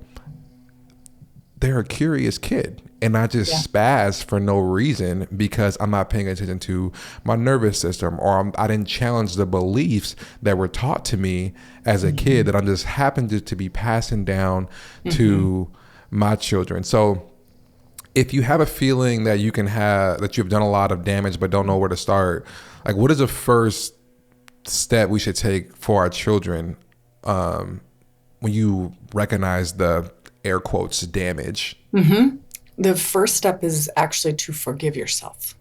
they're a curious kid and I Yeah. just spaz for no reason because I'm not paying attention to my nervous system, or I didn't challenge the beliefs that were taught to me as a kid that I just happened to be passing down to my children. So if you have a feeling that you've done a lot of damage but don't know where to start, like what is the first step we should take for our children, when you recognize the air quotes damage? The first step is actually to forgive yourself.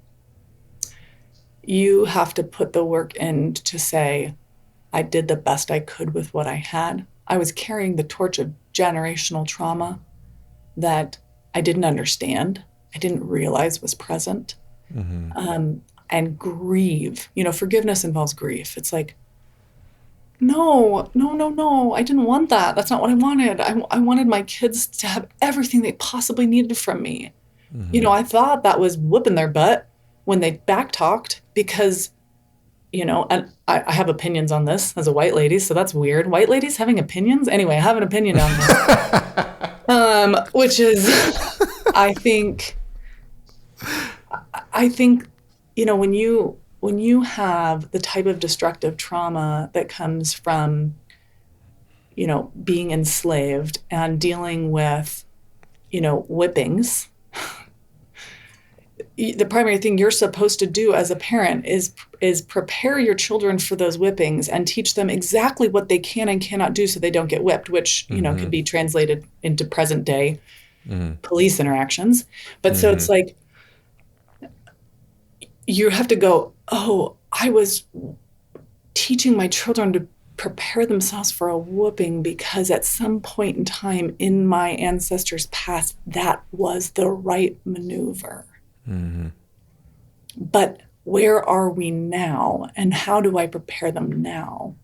You have to put the work in to say, I did the best I could with what I had. I was carrying the torch of generational trauma that I didn't understand, I didn't realize was present. And grieve. You know, forgiveness involves grief. It's like, no, no, no, no, I didn't want that. That's not what I wanted. I wanted my kids to have everything they possibly needed from me. You know, I thought that was whooping their butt when they backtalked because, you know, and I have opinions on this as a white lady, so that's weird. White ladies having opinions? Anyway, I have an opinion on this. Which is, I think, I think, you know, when you have the type of destructive trauma that comes from, you know, being enslaved and dealing with, you know, whippings, the primary thing you're supposed to do as a parent is prepare your children for those whippings and teach them exactly what they can and cannot do so they don't get whipped, which, you know, could be translated into present day police interactions. But so it's like you have to go, oh, I was teaching my children to prepare themselves for a whooping because at some point in time in my ancestors' past, that was the right maneuver. But where are we now? And how do I prepare them now?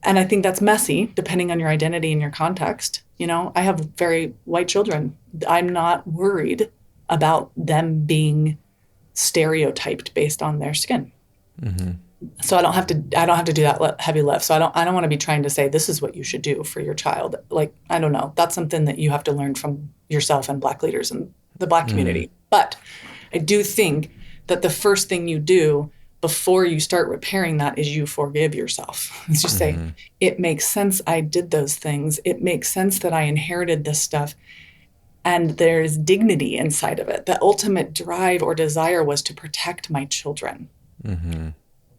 And I think that's messy, depending on your identity and your context. You know, I have very white children. I'm not worried about them being stereotyped based on their skin. So I don't have to do that heavy lift. So I don't want to be trying to say this is what you should do for your child. Like, I don't know. That's something that you have to learn from yourself and Black leaders in the Black community. But I do think that the first thing you do before you start repairing that is you forgive yourself. It's just say, it makes sense I did those things. It makes sense that I inherited this stuff. And there's dignity inside of it. The ultimate drive or desire was to protect my children.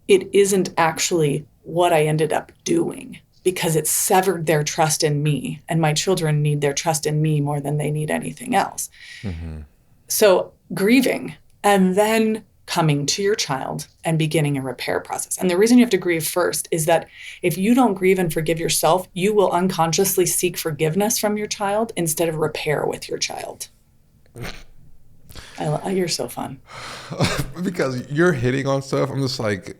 It isn't actually what I ended up doing because it severed their trust in me. And my children need their trust in me more than they need anything else. So grieving and then coming to your child and beginning a repair process. And the reason you have to grieve first is that if you don't grieve and forgive yourself, you will unconsciously seek forgiveness from your child instead of repair with your child. You're so fun. Because you're hitting on stuff. I'm just like,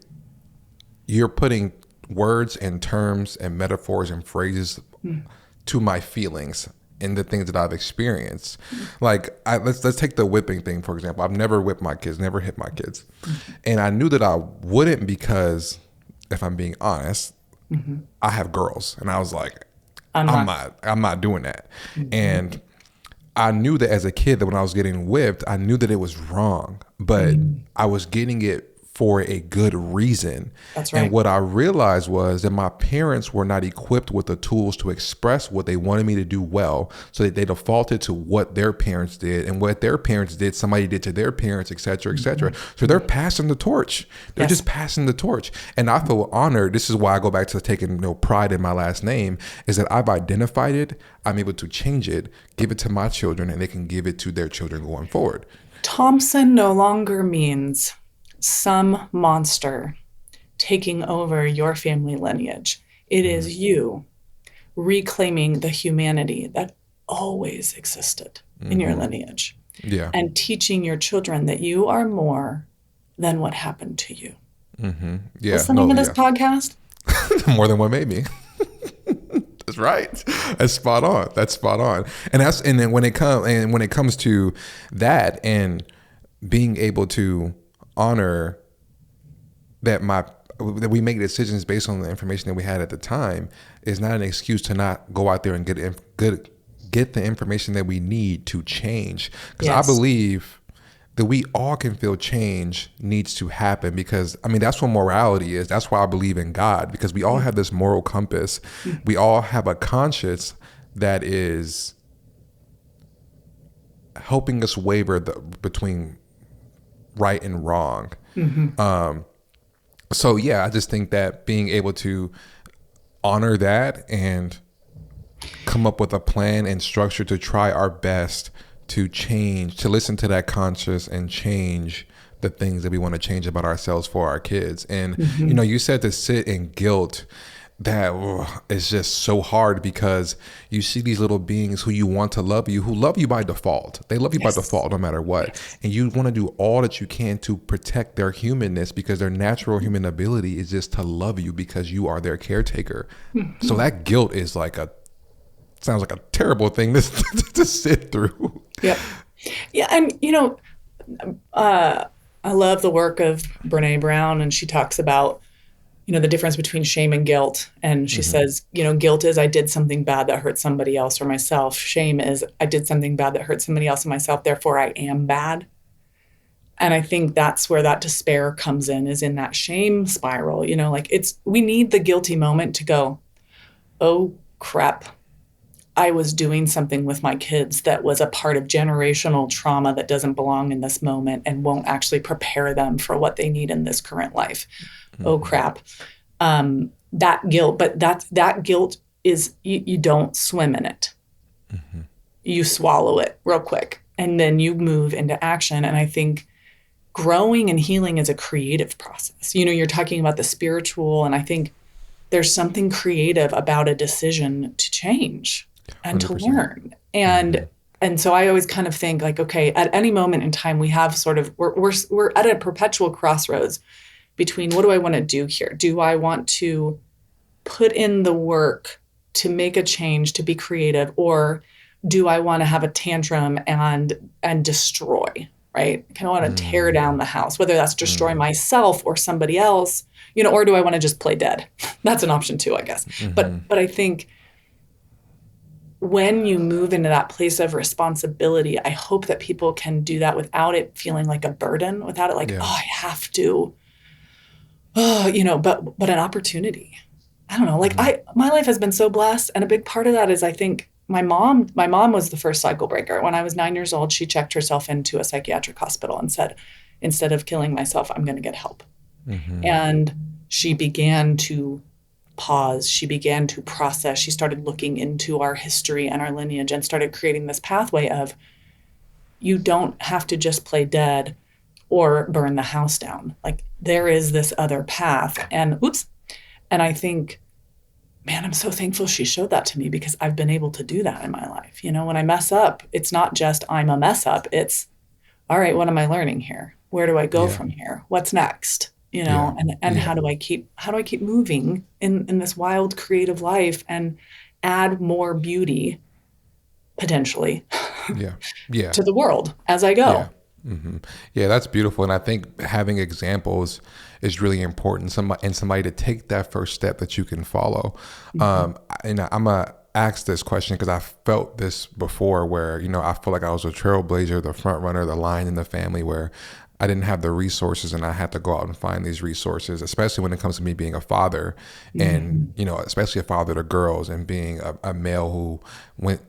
you're putting words and terms and metaphors and phrases Mm. to my feelings and the things that I've experienced. Like, let's take the whipping thing for example. I've never whipped my kids, never hit my kids, and I knew that I wouldn't because, if I'm being honest, Mm-hmm. I have girls, and I was like, I'm I'm not. not, I'm not doing that, Mm-hmm. and I knew that as a kid that when I was getting whipped, I knew that it was wrong, but Mm. I was getting it for a good reason. That's And right. what I realized was that my parents were not equipped with the tools to express what they wanted me to do well. So that they defaulted to what their parents did, and what their parents did, somebody did to their parents, et cetera, et cetera. So they're passing the torch. They're Yes. just passing the torch. And I feel honored. This is why I go back to taking pride in my last name, is that I've identified it. I'm able to change it, give it to my children, and they can give it to their children going forward. Thompson no longer means some monster taking over your family lineage. It Mm-hmm. is you reclaiming the humanity that always existed in your Mm-hmm. lineage Yeah. and teaching your children that you are more than what happened to you. Mm-hmm. Yeah. What's the name No. of this Yeah. podcast? More than what made me. That's right. That's spot on. That's spot on. And then when it comes to that and being able to honor that we make decisions based on the information that we had at the time is not an excuse to not go out there and get the information that we need to change. Because I Yes. believe that we all can feel change needs to happen, because I mean that's what morality is. That's why I believe in God, because we all have this moral compass. We all have a conscience that is helping us waver between right and wrong. Mm-hmm. So yeah, I just think that being able to honor that and come up with a plan and structure to try our best to change, to listen to that conscious and change the things that we want to change about ourselves for our kids. And Mm-hmm. you said to sit in guilt. That is just so hard, because you see these little beings who you want to love you, who love you by default. They love you by Yes. default no matter what. Yes. And you want to do all that you can to protect their humanness, because their natural human ability is just to love you because you are their caretaker. So Mm-hmm. that guilt is sounds like a terrible thing to, to sit through. Yep. Yeah. And, I love the work of Brene Brown, and she talks about, the difference between shame and guilt. And she Hmm. says, guilt is I did something bad that hurt somebody else or myself. Shame is I did something bad that hurt somebody else and myself. Therefore, I am bad. And I think that's where that despair comes in, is in that shame spiral. We need the guilty moment to go, oh crap, I was doing something with my kids that was a part of generational trauma that doesn't belong in this moment and won't actually prepare them for what they need in this current life. Oh Hmm. crap. That guilt, but that guilt is you don't swim in it. Hmm. You swallow it real quick and then you move into action. And I think growing and healing is a creative process. You're talking about the spiritual, and I think there's something creative about a decision to change and to 100%. learn. Hmm. And so I always kind of think like, okay, at any moment in time, we have sort of we're at a perpetual crossroads between what do I want to do here? Do I want to put in the work to make a change, to be creative, or do I want to have a tantrum and destroy, right? I kind of want to tear down Hmm. the house, whether that's destroy Hmm. myself or somebody else, or do I want to just play dead? That's an option too, I guess. Hmm. But I think when you move into that place of responsibility, I hope that people can do that without it feeling like a burden, without it like, Yeah. oh, I have to, but an opportunity. I don't know. Like Hmm. my life has been so blessed. And a big part of that is I think my mom was the first cycle breaker. When I was 9 years old, she checked herself into a psychiatric hospital and said, instead of killing myself, I'm going to get help. Hmm. And she began to pause. She began to process. She started looking into our history and our lineage and started creating this pathway of you don't have to just play dead or burn the house down. Like there is this other path. And oops. And I think, man, I'm so thankful she showed that to me, because I've been able to do that in my life. When I mess up, it's not just I'm a mess up. It's, all right, what am I learning here? Where do I go Yeah. from here? What's next? Yeah. And Yeah. how do I keep moving in this wild creative life and add more beauty potentially Yeah. Yeah. to the world as I Yeah. go? Yeah, that's beautiful. And I think having examples is really important. Somebody to take that first step that you can follow. Mhm. And I'm going to ask this question because I felt this before where, I feel like I was a trailblazer, the front runner, the lion in the family where I didn't have the resources and I had to go out and find these resources, especially when it comes to me being a father and, Mhm. especially a father to girls and being a male who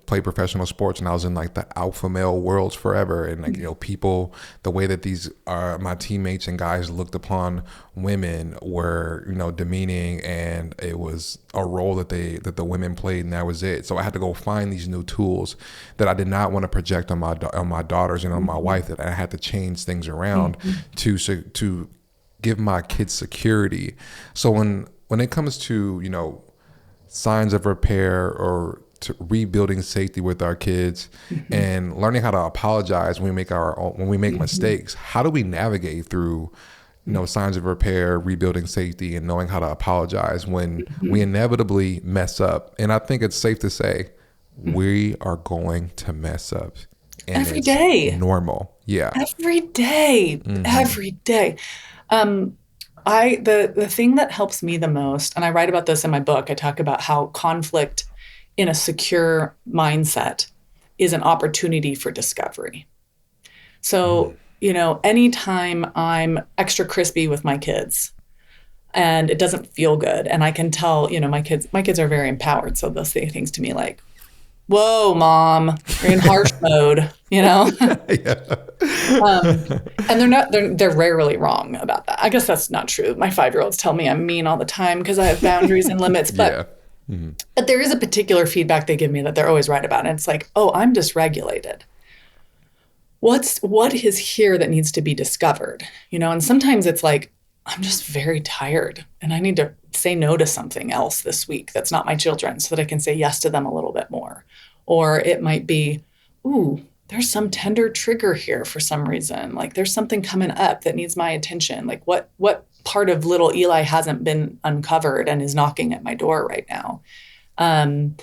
played professional sports and I was in like the alpha male worlds forever. And like, people, the way that these are my teammates and guys looked upon women were, demeaning and it was a role that the women played and that was it. So I had to go find these new tools that I did not want to project on my daughters and on my Mhm. wife, that I had to change things around Mhm. to give my kids security. So when it comes to, signs of repair or to rebuilding safety with our kids Mhm. and learning how to apologize when we make Mhm. mistakes, how do we navigate through signs of repair, rebuilding safety, and knowing how to apologize when we Mhm. inevitably mess up? And I think it's safe to say we are going to mess up and Every it's day. normal. Yeah. Every day, Hmm. every day. Um, the thing that helps me the most, and I write about this in my book, I talk about how conflict in a secure mindset is an opportunity for discovery. So, anytime I'm extra crispy with my kids and it doesn't feel good, and I can tell, my kids are very empowered, so they'll say things to me like, "Whoa, mom, you're in harsh mode," you know? Um, and they're rarely wrong about that. I guess that's not true. My 5-year-olds tell me I'm mean all the time because I have boundaries and limits, but Yeah. Hmm. but there is a particular feedback they give me that they're always right about. And it's like, oh, I'm dysregulated. What is here that needs to be discovered? And sometimes it's like, I'm just very tired and I need to say no to something else this week that's not my children so that I can say yes to them a little bit more. Or it might be, ooh, there's some tender trigger here for some reason. Like there's something coming up that needs my attention. Like what part of little Eli hasn't been uncovered and is knocking at my door right now? Um,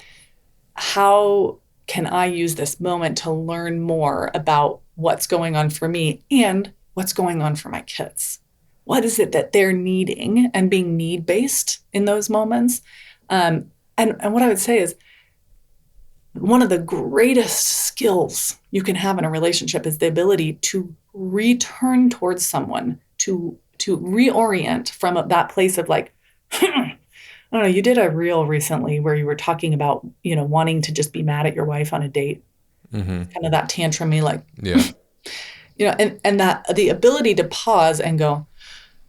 how can I use this moment to learn more about what's going on for me and what's going on for my kids? What is it that they're needing and being need based in those moments? And what I would say is one of the greatest skills you can have in a relationship is the ability to return towards someone, to reorient from that place of like, I don't know, you did a reel recently where you were talking about, wanting to just be mad at your wife on a date, Hmm. kind of that tantrumy, like, Yeah. and that the ability to pause and go,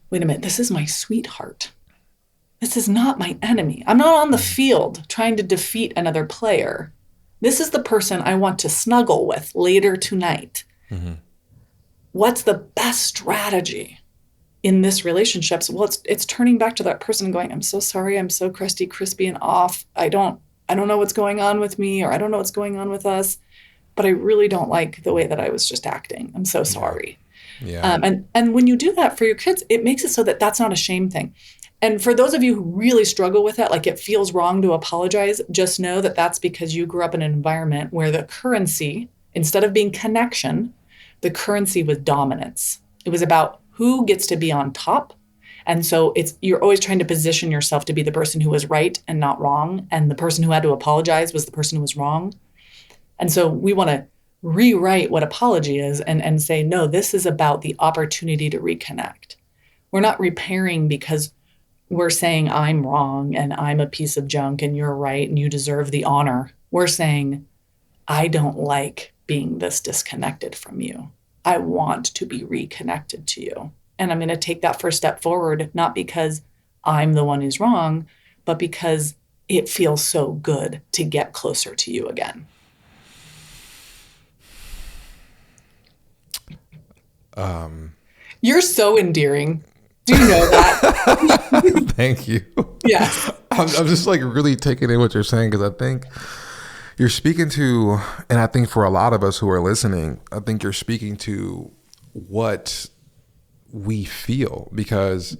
wait a minute, this is my sweetheart. This is not my enemy. I'm not on the Hmm. field trying to defeat another player. This is the person I want to snuggle with later tonight. Hmm. What's the best strategy in this relationship? So, well, it's turning back to that person and going, I'm so sorry, I'm so crusty, crispy, and off. I don't know what's going on with me, or I don't know what's going on with us, but I really don't like the way that I was just acting. I'm so Yeah. sorry. Yeah. And when you do that for your kids, it makes it so that that's not a shame thing. And for those of you who really struggle with that, like it feels wrong to apologize, just know that that's because you grew up in an environment where the currency, instead of being connection, the currency was dominance. It was about who gets to be on top. And so you're always trying to position yourself to be the person who was right and not wrong. And the person who had to apologize was the person who was wrong. And so we want to rewrite what apology is and say, no, this is about the opportunity to reconnect. We're not repairing because we're saying I'm wrong and I'm a piece of junk and you're right and you deserve the honor. We're saying, I don't like being this disconnected from you. I want to be reconnected to you. And I'm going to take that first step forward, not because I'm the one who's wrong, but because it feels so good to get closer to you again. You're so endearing. Do you know that? Thank you. Yes. I'm just like really taking in what you're saying because I think, You're speaking to, and I think for a lot of us who are listening, I think you're speaking to what we feel, because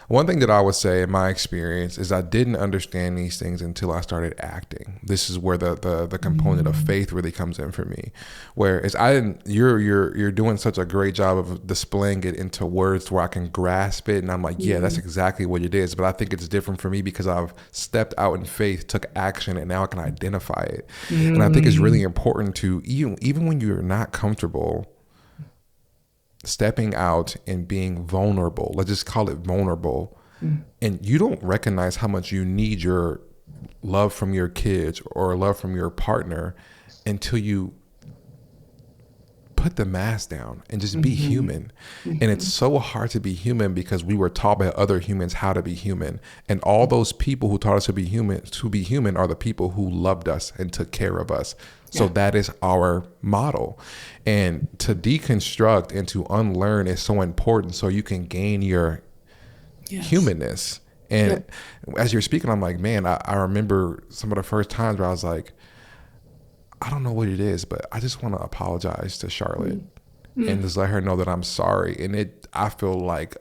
one thing that I would say in my experience is I didn't understand these things until I started acting. This is where the component of faith really comes in for me. Whereas I didn't, you're doing such a great job of displaying it into words where I can grasp it, and I'm like, yeah, that's exactly what it is. But I think it's different for me because I've stepped out in faith, took action, and now I can identify it. And I think it's really important to, even when you're not comfortable, stepping out and being vulnerable, let's just call it vulnerable, and you don't recognize how much you need your love from your kids or love from your partner until you put the mask down and just be human. And it's so hard to be human because we were taught by other humans how to be human, and all those people who taught us to be human are the people who loved us and took care of us. So that is our model. And to deconstruct and to unlearn is so important so you can gain your humanness. And as you're speaking, I'm like, man, I remember some of the first times where I was like, I don't know what it is, but I just want to apologize to Charlotte and just let her know that I'm sorry. And I feel like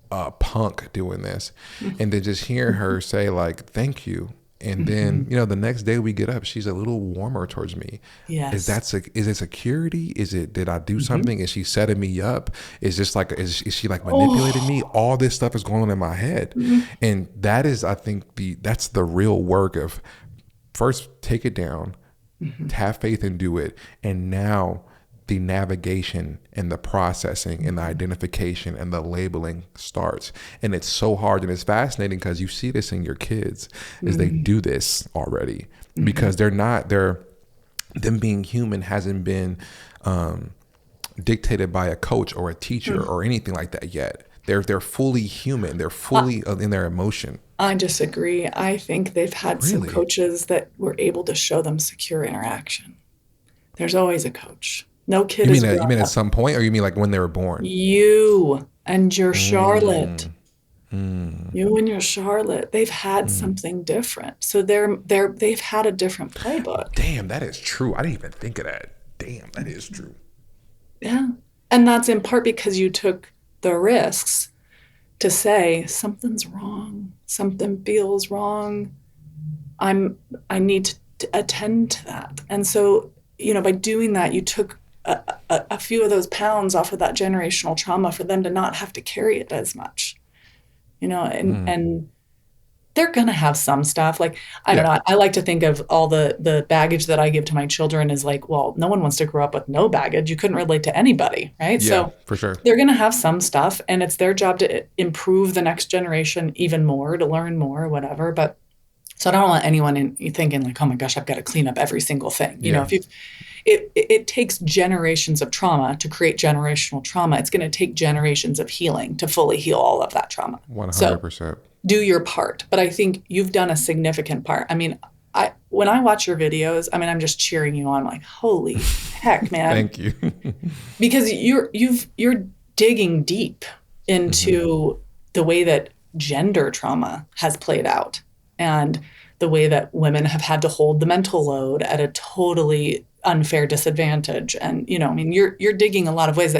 a punk doing this. And then just hearing her say like, thank you. And then, the next day we get up, she's a little warmer towards me. Yes. Is it security? Did I do something? Is she setting me up? Is she like manipulating me? All this stuff is going on in my head. And that is, I think that's the real work of first take it down, have faith and do it. And now the navigation and the processing and the identification and the labeling starts. And it's so hard, and it's fascinating because you see this in your kids is they do this already because them being human hasn't been dictated by a coach or a teacher or anything like that yet. They're fully human. They're fully in their emotion. I disagree. I think they've had some coaches that were able to show them secure interaction. There's always a coach. No kid You is mean at some point, or you mean like when they were born? You and your Charlotte. You and your Charlotte. They've had something different. So they've had a different playbook. Damn, that is true. I didn't even think of that. Damn, that is true. Yeah. And that's in part because you took the risks to say something's wrong. Something feels wrong. I need to attend to that. And so, by doing that, you took a few of those pounds off of that generational trauma for them to not have to carry it as much, and they're going to have some stuff. Like, I don't know. I like to think of all the baggage that I give to my children as like, well, no one wants to grow up with no baggage. You couldn't relate to anybody, right? Yeah, so for sure. They're going to have some stuff, and it's their job to improve the next generation even more, to learn more, whatever. But so I don't want anyone thinking like, oh my gosh, I've got to clean up every single thing. It takes generations of trauma to create generational trauma. It's going to take generations of healing to fully heal all of that trauma. 100%. So do your part. But I think you've done a significant part. I mean, when I watch your videos, I'm just cheering you on. I'm like, holy heck, man. Thank you. Because you're digging deep into the way that gender trauma has played out and the way that women have had to hold the mental load at a totally unfair disadvantage. And, you're digging a lot of ways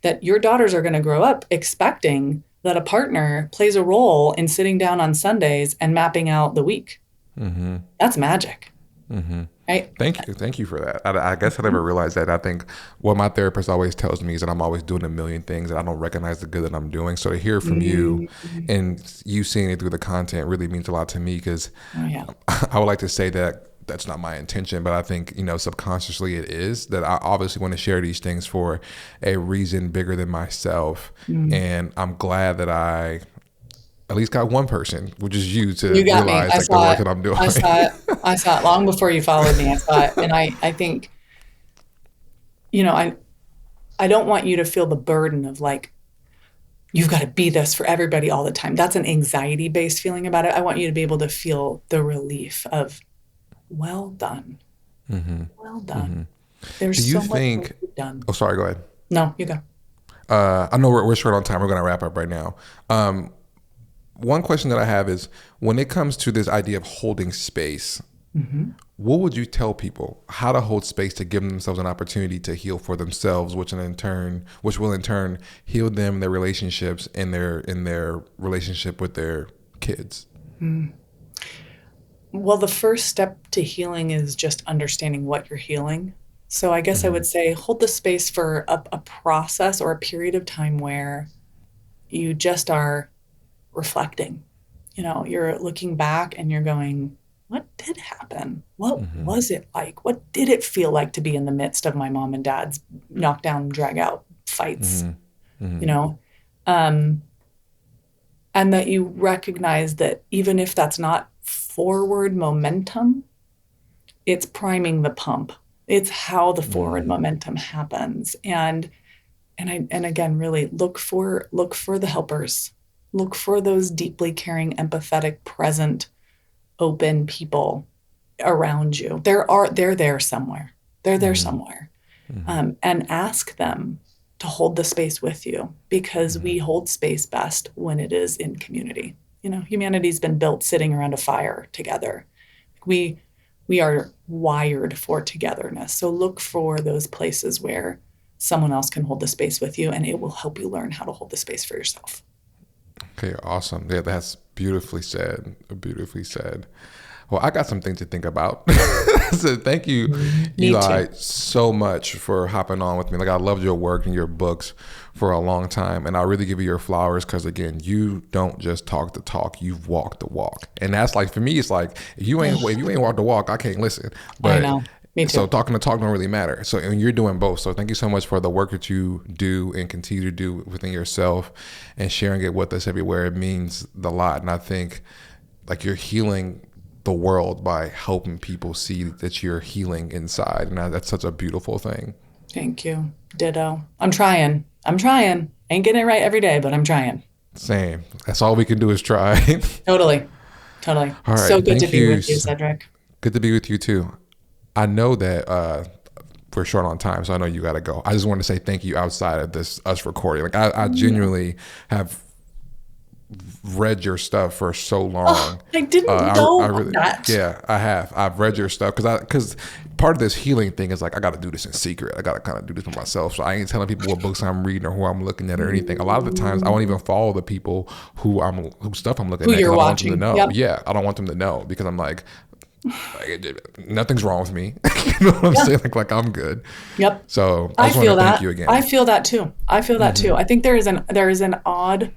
that your daughters are going to grow up expecting that a partner plays a role in sitting down on Sundays and mapping out the week. That's magic. Right? Thank you for that. I guess I never realized that. I think what my therapist always tells me is that I'm always doing a million things and I don't recognize the good that I'm doing. So to hear from you and you seeing it through the content really means a lot to me because I would like to say that that's not my intention, but I think, subconsciously it is, that I obviously want to share these things for a reason bigger than myself. And I'm glad that I at least got one person, which is you, to realize like the work that I'm doing. I saw it long before you followed me. I saw it. And I think, I don't want you to feel the burden of like, you've got to be this for everybody all the time. That's an anxiety-based feeling about it. I want you to be able to feel the relief of, well done. Well done. There's so much work you've done. Oh, sorry, go ahead. No, you go. I know we're short on time. We're going to wrap up right now. One question that I have is when it comes to this idea of holding space Mm-hmm. What would you tell people how to hold space to give themselves an opportunity to heal for themselves, which will in turn heal them, their relationships, and their relationship with their kids? Mm. Well, the first step to healing is just understanding what you're healing. So I guess I Mm-hmm. would say hold the space for a process or a period of time where you just are reflecting. You're looking back and you're going, what did happen? What Mm-hmm. was it like? What did it feel like to be in the midst of my mom and dad's knockdown, drag out fights? Mm-hmm. You Mm-hmm. know, um, and that you recognize that even if that's not forward momentum, it's priming the pump. It's how the forward Mm-hmm. momentum happens. And again, really look for the helpers. Look for those deeply caring, empathetic, present, open people around you. They're there somewhere. They're there Mm-hmm. somewhere. Mm-hmm. And ask them to hold the space with you because Mm-hmm. we hold space best when it is in community. Humanity's been built sitting around a fire together. We we are wired for togetherness. So look for those places where someone else can hold the space with you and it will help you learn how to hold the space for yourself. Okay, awesome. Yeah, that's beautifully said. Beautifully said. Well, I got some things to think about. So thank you, Me too. Eli, so much for hopping on with me. Like, I loved your work and your books for a long time, and I really give you your flowers because, again, you don't just talk the talk; you've walked the walk. And that's like, for me, it's like if you ain't walked the walk, I can't listen. I But know. Me so too. talking the talk don't really matter. So, and you're doing both. So thank you so much for the work that you do and continue to do within yourself and sharing it with us everywhere. It means a lot, and I think like you're healing the world by helping people see that you're healing inside, and that's such a beautiful thing. Thank you. Ditto. I'm trying. I'm trying. Ain't getting it right every day, but I'm trying. Same. That's all we can do is try. Totally. Totally. All So right. good to Thank be you. with you, Cedric. Good to be with you too. I know that we're short on time, so I know you got to go. I just want to say thank you outside of this us recording. Like I Yeah. genuinely have read your stuff for so Oh, long. I didn't I know really, that. yeah, I have. I've read your stuff because part of this healing thing is like I got to do this in secret. I got to kind of do this for myself. So I ain't telling people what books I'm reading or who I'm looking at or anything. A lot of the times I won't even follow the people whose stuff I'm looking Who at because you're I don't want them to watching. know. Yep. Yeah, I don't want them to know because I'm like nothing's wrong with me. You know what I'm Yeah. saying? Like I'm good. Yep. So I I just want to feel thank that. you I again. feel that too. I feel that too. I think there is an odd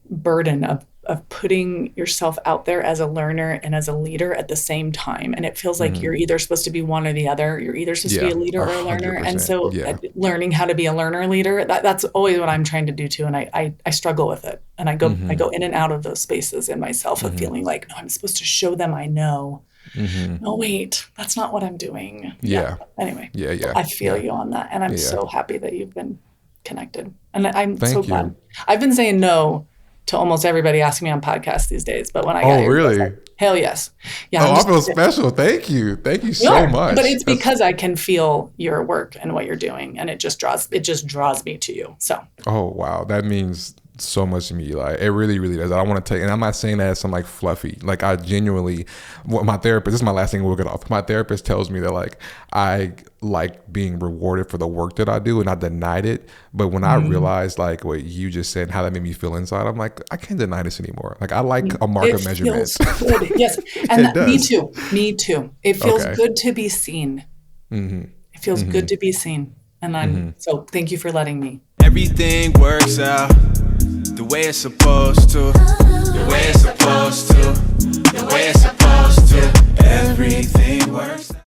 burden of putting yourself out there as a learner and as a leader at the same time. And it feels like Hmm. you're either supposed to be one or the other. You're either supposed to be Yeah, a leader a or a learner. hundred And percent. so Yeah. learning how to be a learner leader, that's always what I'm trying to do too. And I struggle with it. And I Hmm. go in and out of those spaces in myself of Hmm. feeling like, no, I'm supposed to show them I know. Hmm. No, wait, that's not what I'm doing. Yeah. Yeah. Anyway, Yeah. Yeah. I feel Yeah. you on that. And I'm Yeah. so happy that you've been connected. And I'm so Thank glad. you. I've been saying no to almost everybody asking me on podcasts these days. But when I got Oh, yours, I was like, really? hell yes. Yeah, Oh, I'm I just, feel special. Thank you. Thank you you so are. But much. it's That's because I can feel your work and what you're doing. And it just draws me to you. So Oh wow, that means so much to me. Like it really, really does. I want to tell you, and I'm not saying that as some like fluffy. Like I genuinely, what my therapist. This is my last thing. We'll get off. My therapist tells me that like I like being rewarded for the work that I do, and I denied it. But when I mm, realized like what you just said, and how that made me feel inside, I'm like I can't deny this anymore. Like I like a mark it of measurement. feels good. Yes. And It that, me does. too. Me too. It feels Okay. good to be seen. Mm-hmm. It feels good Mm-hmm. to be seen. And I'm Mm-hmm. so thank you for letting me. Everything works out the way it's supposed to. The way it's supposed to. The way it's supposed to. Everything works out.